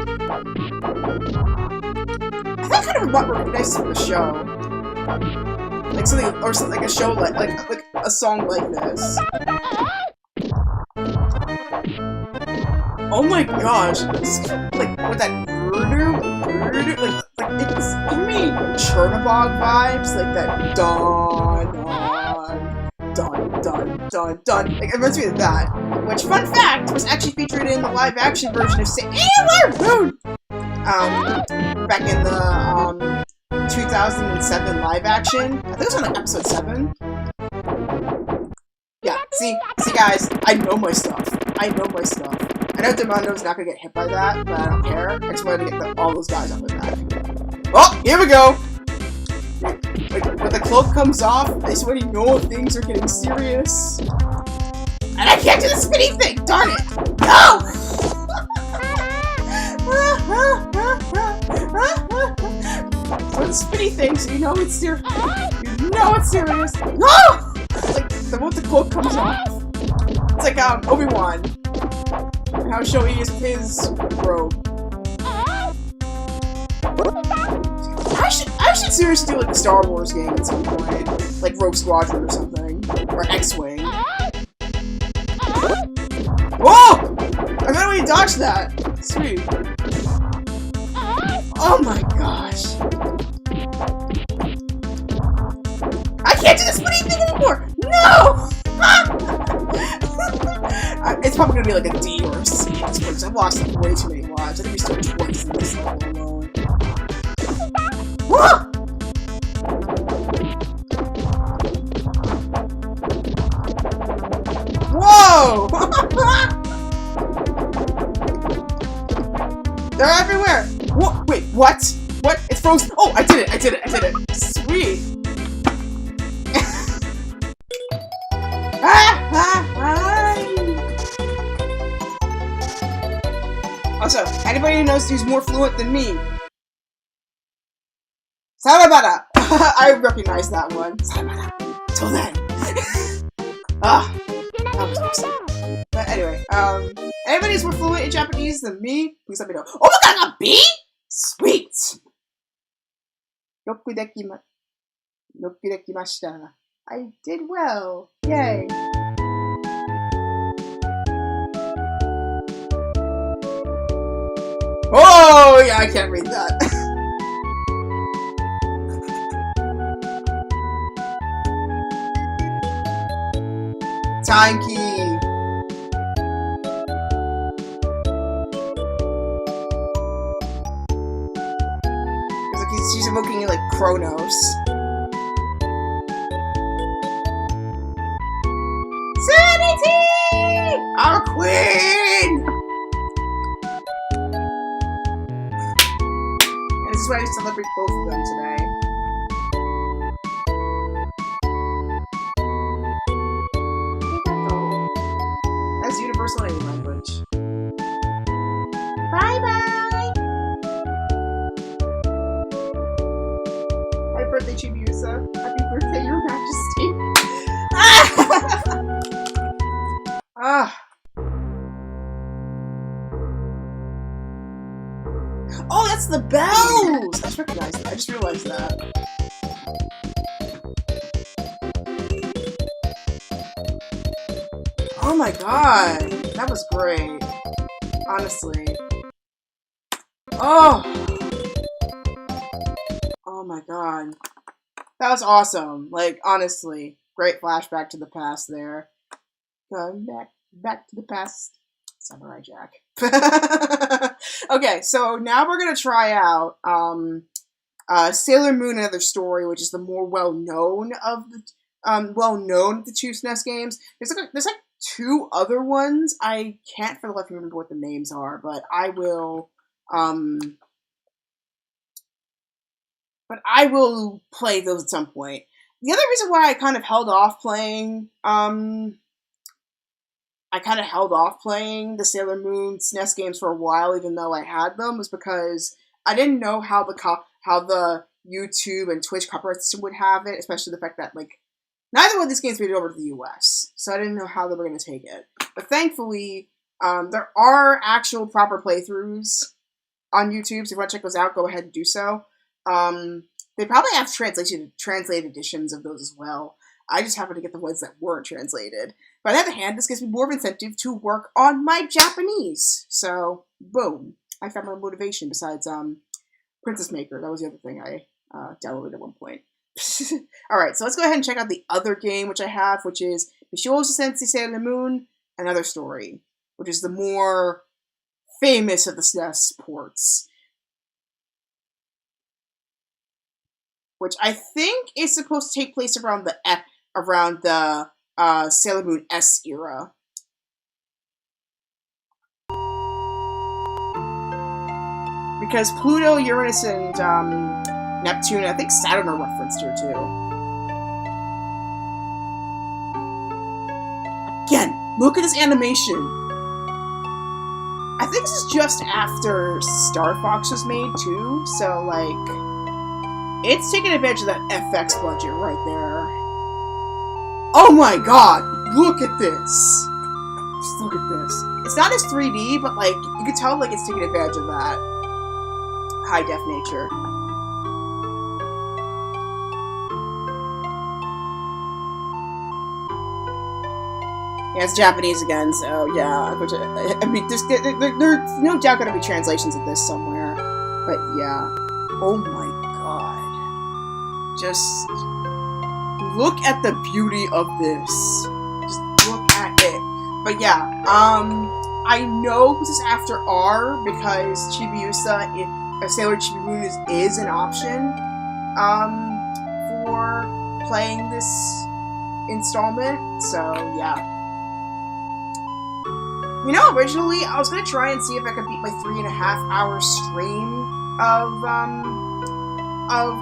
I thought kind of what recognized from the show. Like something, or something like a show like a song like this. Oh my gosh, this is like with that like it's giving me Chernobog vibes, like that dun. Like, it reminds me of that. Which, fun fact, was actually featured in the live-action version of Sailor Moon! Back in the, 2007 live-action. I think it was on, like, episode 7. Yeah, see guys, I know my stuff. I know Demando's not gonna get hit by that, but I don't care. I just wanted to get all those guys off the back. Oh, here we go! Like, when the cloak comes off, I just already know things are getting serious. And I can't do the spinning thing! Darn it! No! Or the spinny thing, so you know it's serious. You know it's serious. No! Like, the moment the cloak comes off. It's like, Obi-Wan. And how showy is his robe. I should seriously do like a Star Wars game at some point. Like Rogue Squadron or something. Or X-Wing. Whoa! I got away to dodge that! Sweet. Oh my gosh. I can't do the spinning thing anymore! No! be like a D or a C at this point, 'cause I've lost like, way too many lives. I think we still twice in this level alone. Woo! Whoa! They're everywhere! Whoa, wait, what? What? It's frozen! Oh, I did it! I did it! I did it! Sweet! Also, anybody who knows who's more fluent than me? Sarabada! I recognize that one. Sarabada. Till then. Ah, that was awesome. But anyway, anybody who's more fluent in Japanese than me, please let me know. Oh my god, I got B? Sweet! Yoku dekimashita. I did well. Yay. Oh, yeah, I can't read that. Time key. She's evoking like Kronos. Serenity! Our queen! And this is why I celebrate both of them today. That's universal alien language. Bye-bye! Happy birthday, Chibiusa. Happy birthday, Your Majesty. Ah! Oh, that's the bells! I just recognized that. I just realized that. Oh my god. That was great. Honestly. Oh! Oh my god. That was awesome. Like, honestly. Great flashback to the past there. Going back to the past. Samurai Jack. Okay, so now we're gonna try out Sailor Moon Another Story, which is the more well-known of the two SNES games. There's like two other ones. I can't for the life of me remember what the names are, but I will play those at some point. The other reason why I kind of held off playing the Sailor Moon SNES games for a while, even though I had them, was because I didn't know how the YouTube and Twitch copyright system would have it, especially the fact that like neither one of these games made it over to the US, so I didn't know how they were going to take it. But thankfully, there are actual proper playthroughs on YouTube, so if you want to check those out, go ahead and do so. They probably have translated editions of those as well. I just happened to get the ones that weren't translated. But on the other hand, this gives me more of an incentive to work on my Japanese. So, boom. I found my motivation besides Princess Maker. That was the other thing I downloaded at one point. Alright, so let's go ahead and check out the other game which I have, which is Bishojo Sensei Sailor Moon Another Story, which is the more famous of the SNES ports. Which I think is supposed to take place around the Sailor Moon S era. Because Pluto, Uranus, and Neptune, I think Saturn are referenced here too. Again, look at this animation. I think this is just after Star Fox was made too, so like, it's taking advantage of that FX budget right there. Oh my god! Look at this! Just look at this. It's not as 3D, but like, you can tell like it's taking advantage of that high def nature. Yeah, it's Japanese again, so yeah. Which, I mean, there's no doubt gonna be translations of this somewhere. But yeah. Oh my god. Just look at the beauty of this. Just look at it. But yeah, I know this is after R because Chibiusa, Sailor Chibi Moon is an option for playing this installment. So yeah. You know, originally I was gonna try and see if I could beat my 3.5-hour stream of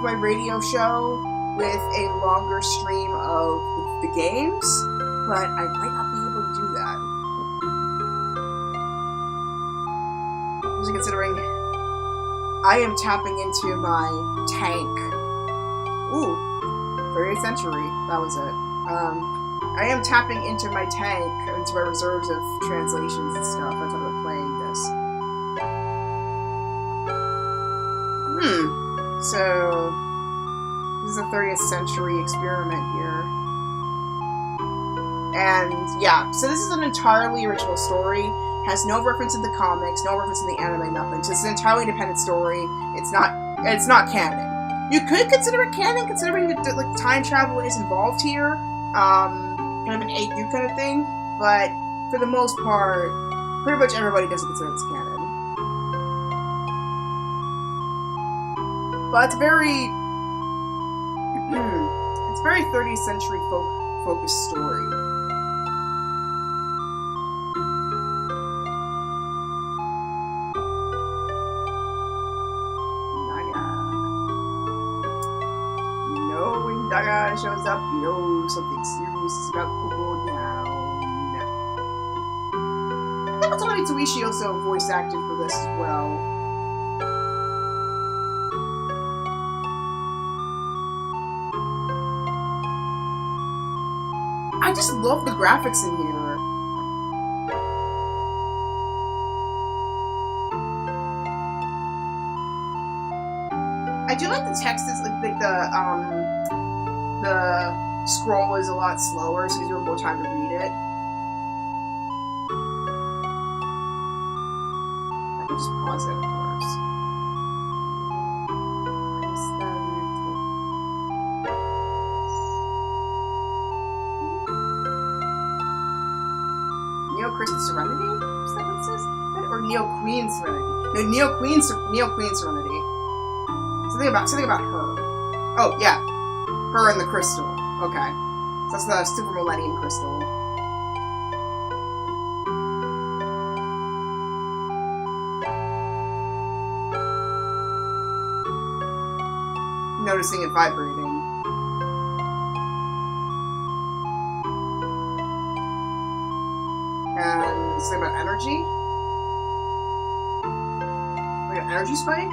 my radio show with a longer stream of the games, but I might not be able to do that. Considering I am tapping into my tank. Ooh, 30th century. That was it. I am tapping into my tank, into my reserves of translations and stuff. That's how I'm playing this. So this is a 30th century experiment here. And yeah, so this is an entirely original story. Has no reference in the comics, no reference in the anime, nothing. So it's an entirely independent story. It's not canon. You could consider it canon, considering that like time travel is involved here, kind of an AU kind of thing. But for the most part, pretty much everybody doesn't consider this canon. But it's very 30th century focused story. Daga shows up, you know something serious is about to go down. I think Otome Mitsuishi also voice acted for this as well. I just love the graphics in here. I do like the text is like the scroll is a lot slower, so it gives you more time to read it. I can just pause it, of course. Neo Queen Serenity? Is that what it says? Or Neo Queen Serenity? No, Neo Queen Serenity. Something about her. Oh yeah. Her and the crystal. Okay. So that's the Super Millennium Crystal. Noticing it vibrating. And something about energy? Like an energy spike?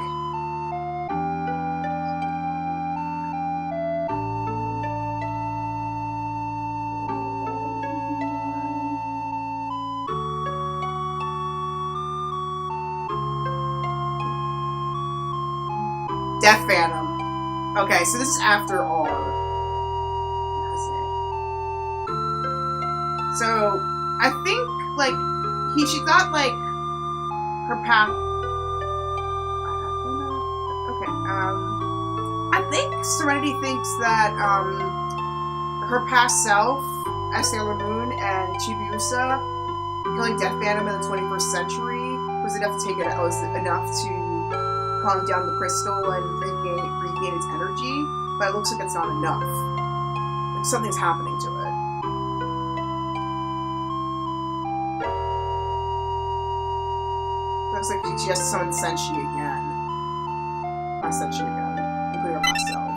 Death Phantom. Okay, so this is after R. So, I think, like, she thought, like, her path... Okay, I think Serenity thinks that, her past self, as Sailor Moon and Chibiusa, killing Death Phantom in the 21st century, was enough to calm down the crystal and regain its energy, but it looks like it's not enough. Like something's happening to it. Looks like she has to summon Senshi again. Not Senshi again. Including her past self.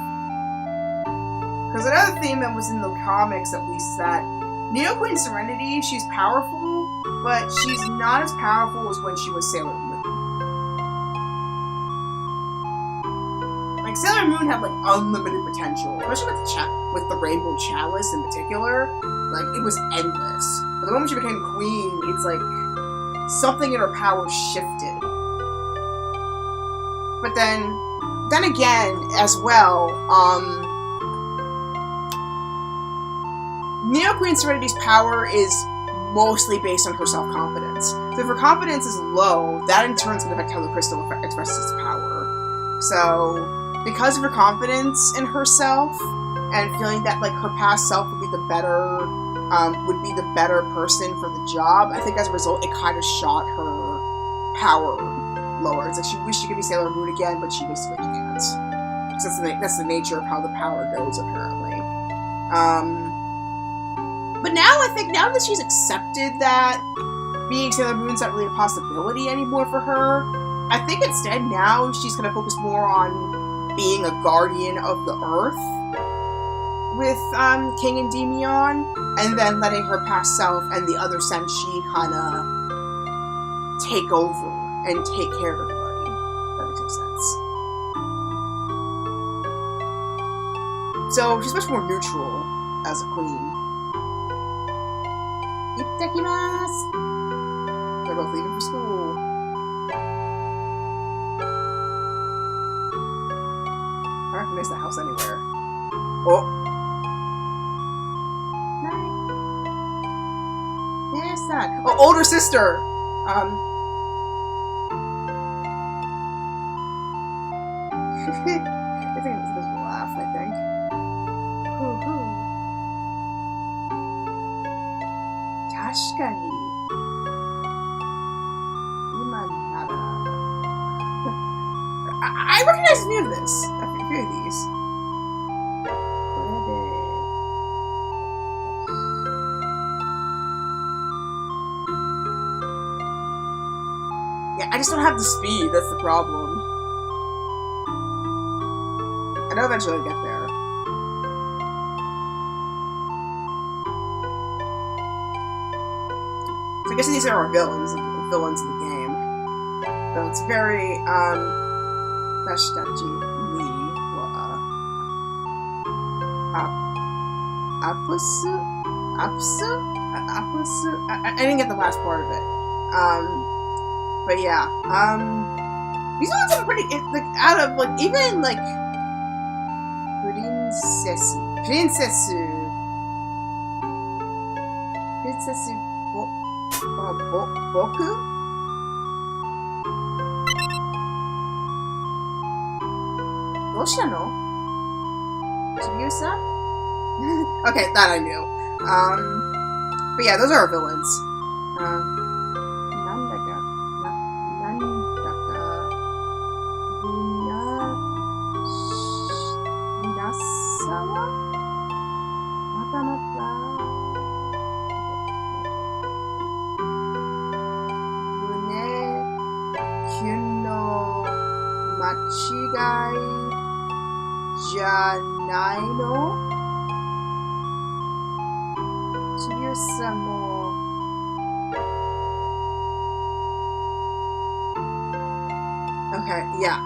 Because another theme that was in the comics, at least, that Neo Queen Serenity, she's powerful, but she's not as powerful as when she was Sailor Moon. Like, Sailor Moon had, like, unlimited potential, especially with the Rainbow Chalice in particular. Like, it was endless. But the moment she became queen, it's like, something in her power shifted. But then again, as well, Neo Queen Serenity's power is mostly based on her self-confidence. So if her confidence is low, that in turn is going to affect how the crystal expresses its power. So, because of her confidence in herself, and feeling that, like, her past self would be the better would be the better person for the job. I think as a result, it kind of shot her power lower. It's like she wished she could be Sailor Moon again, but she basically can't. Because that's the nature of how the power goes, apparently. But now I think, now that she's accepted that being Sailor Moon's not really a possibility anymore for her, I think instead now she's going to focus more on being a guardian of the Earth with King and Demion, and then letting her past self and the other Senshi kind of take over and take care of everybody. That makes sense. So she's much more neutral as a queen. Ittakimasu! They're both leaving for school. I recognize the house anywhere. Oh! Yes, that. Oh, older sister! I think it was supposed to laugh, I think. Hoo-hoo. Tashikani. I recognize any of this. I think a few of these. Yeah, I just don't have the speed. That's the problem. I know eventually I'll get there. So I guess these are our villains in the game. So it's very, Tashitachi ni wa Apusu? I didn't get the last part of it. But yeah, these ones are pretty, like, out of, like, even, like, Princessu, Boku? Doshitano? Tsubiusa? Okay, that I knew. But yeah, those are our villains. Okay, yeah,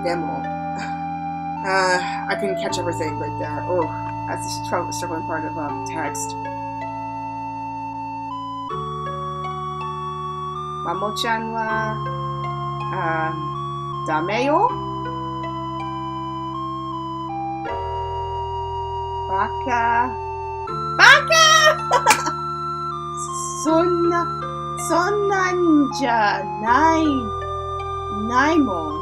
demo. I couldn't catch everything right there. Oh, that's the struggling part of text. Mamo-chan wa, dame yo? Baka! Sonnanja naimon.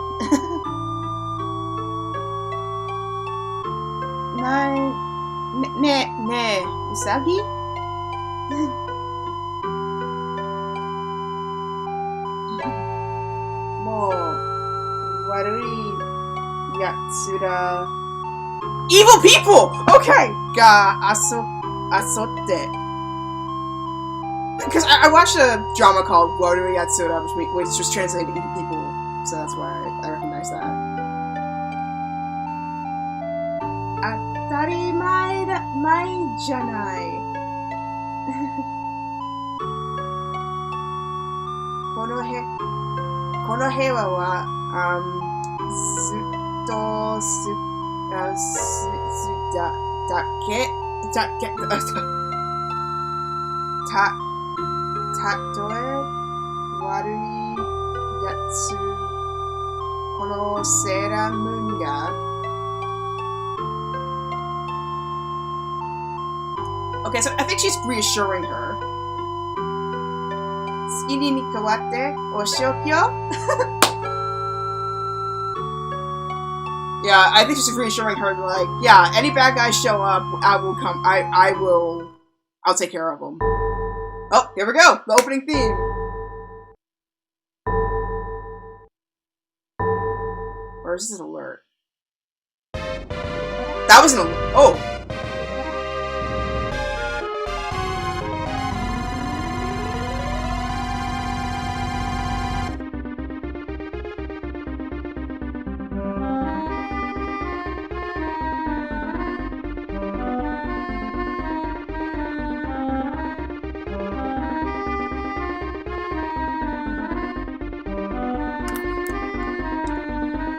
Ne, Usagi? Mo warui yatsura. Evil people! Okay! Ga asotte. Because I watched a drama called Warui Yatsura, which was translated to evil people, so that's why I recognize that. Atarimae janai. Kono hewa wa, zutto Tatoe warui yatsu kono Sailor Moon ga okay, so I think she's reassuring her. Tsukini ni kawatte oshokyo? Yeah, I think she's reassuring her, like, yeah, any bad guys show up, I will I'll take care of them. Oh, here we go. The opening theme. Or is this an alert? That was an alert. Oh.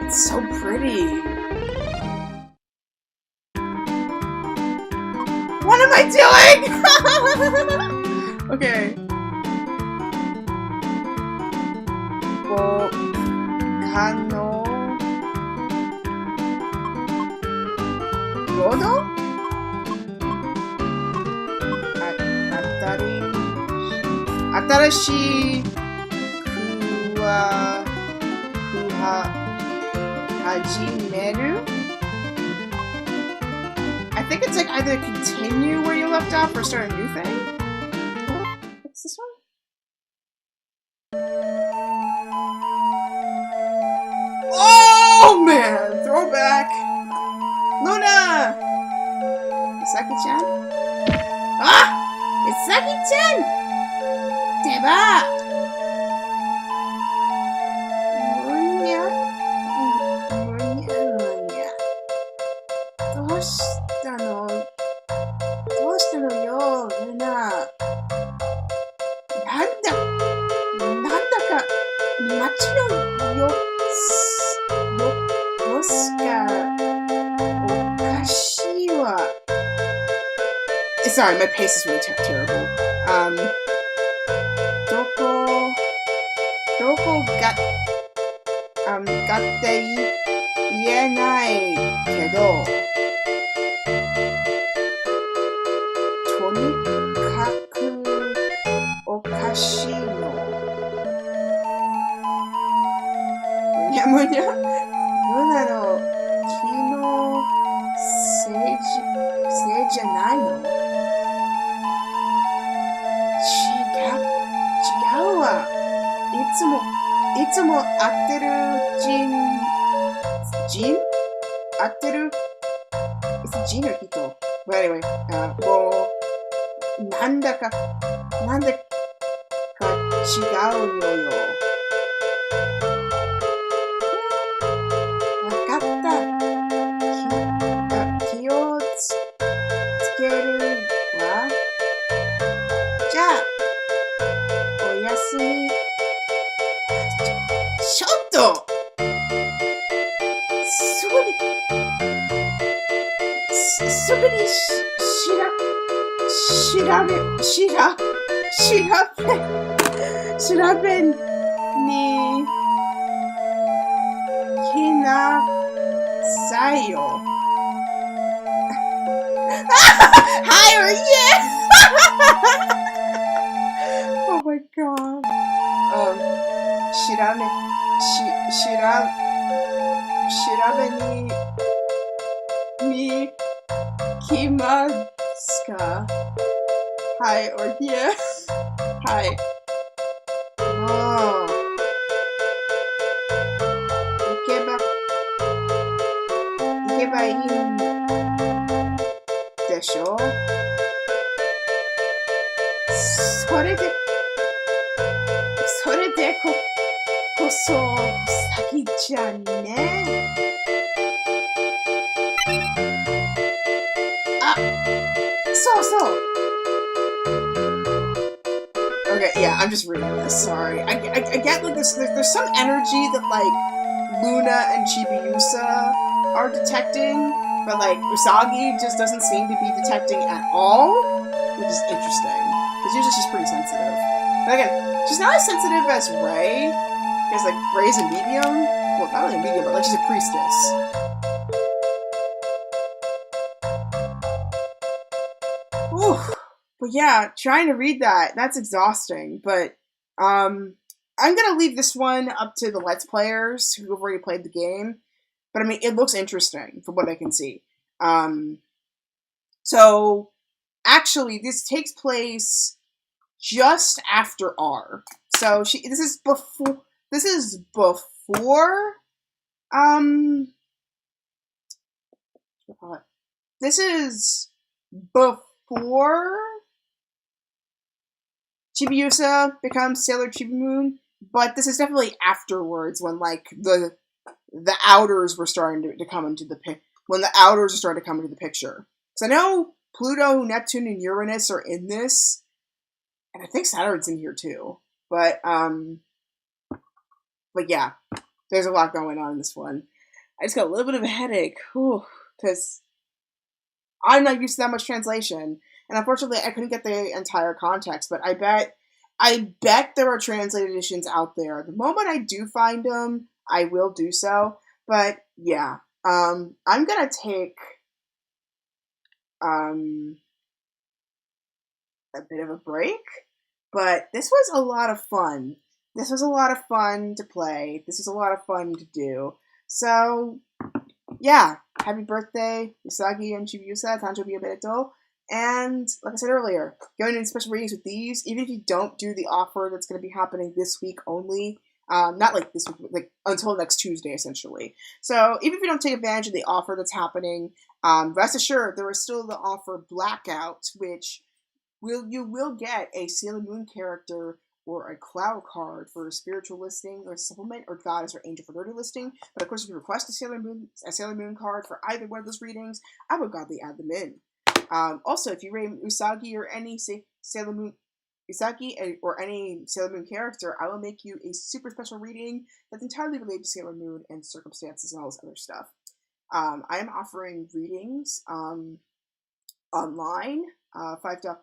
It's so pretty. What am I doing? Okay. Volcano Rodo? Atarashi Hajimeru? I think it's like either continue where you left off or start a new thing. What's this one? Oh man! Throwback! Luna! Isaki-chan? Ah! Isaki-chan! Deba! Sorry, my pace is really terrible. Doko gatte ienai kedo, tonikaku okashi no. Munya? Luna no ki no seijanai no? いつも会ってる人会ってる Is it 人 or 人 But anyway, もうなんだか違うのよ。わかった。気をつけるわ。じゃあおやすみ。ちょっとすぐに調べに来なさいよ。Higher, yeah! Oh my god. 調べに来ますか？はい、or here。はい。もう行けばいいんでしょ？それでこそさきちゃんね。そう。Okay, yeah, I'm just reading this. Sorry, I get like this. There's some energy that like Luna and Chibiusa are detecting, but like Usagi just doesn't seem to be detecting at all, which is interesting. Because usually she's pretty sensitive. But again, she's not as sensitive as Rei, because like Rei's a medium. Well, not only a medium, but like she's a priestess. Ooh. But yeah, trying to read that's exhausting. But I'm gonna leave this one up to the Let's Players who have already played the game. But I mean, it looks interesting from what I can see. So actually, this takes place just after R. So this is before. This is before. This is before Chibiusa becomes Sailor Chibimoon, but this is definitely afterwards when like the outers were starting to come into the when the outers are starting to come into the picture. Because I know Pluto, Neptune, and Uranus are in this, and I think Saturn's in here too. But yeah, there's a lot going on in this one. I just got a little bit of a headache, because I'm not used to that much translation, and unfortunately, I couldn't get the entire context. But I bet there are translated editions out there. The moment I do find them, I will do so. But yeah, I'm gonna take a bit of a break. But this was a lot of fun. This was a lot of fun to play. This was a lot of fun to do. So yeah, happy birthday, Usagi and Chibiusa, Tanjo Biabeto. And like I said earlier, going into special readings with these, even if you don't do the offer that's going to be happening this week only, not like this week, like until next Tuesday, essentially. So even if you don't take advantage of the offer that's happening, rest assured there is still the offer Blackout, which you will get a Sailor Moon character or a cloud card for a spiritual listing or a supplement or goddess or angel for dirty listing. But of course, if you request a Sailor Moon card for either one of those readings, I would gladly add them in. Also, if you rate Usagi or any Sailor Moon Usagi or any Sailor Moon character, I will make you a super special reading that's entirely related to Sailor Moon and circumstances and all this other stuff. I am offering readings online, $5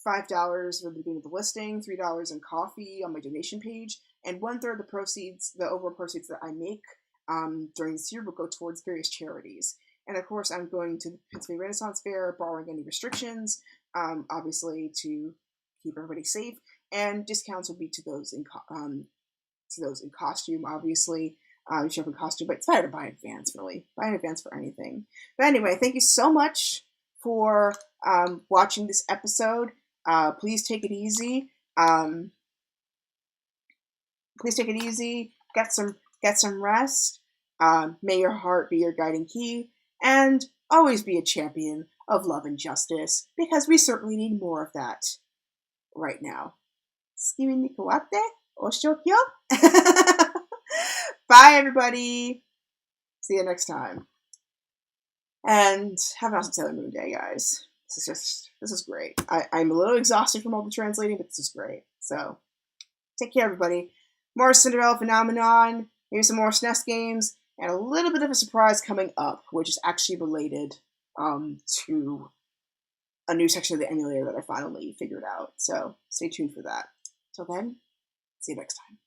for the beginning of the listing, $3 in coffee on my donation page, and 1/3 of the proceeds, the overall proceeds that I make during this year will go towards various charities. And of course, I'm going to the Pennsylvania Renaissance Fair, barring any restrictions, obviously to keep everybody safe. And discounts will be to those in costume, obviously. You should have a costume, but it's better to buy in advance, really. Buy in advance for anything. But anyway, thank you so much for watching this episode. Please take it easy. Please take it easy. Get some rest. May your heart be your guiding key, and always be a champion of love and justice, because we certainly need more of that right now. Skiwi ni kawate, oshokyo. Bye, everybody. See you next time. And have an awesome Sailor Moon Day, guys. This is great. I'm a little exhausted from all the translating, but this is great. So, take care, everybody. More Cinderella Phenomenon, maybe some more SNES games, and a little bit of a surprise coming up, which is actually related to a new section of the emulator that I finally figured out. So, stay tuned for that. Till then, see you next time.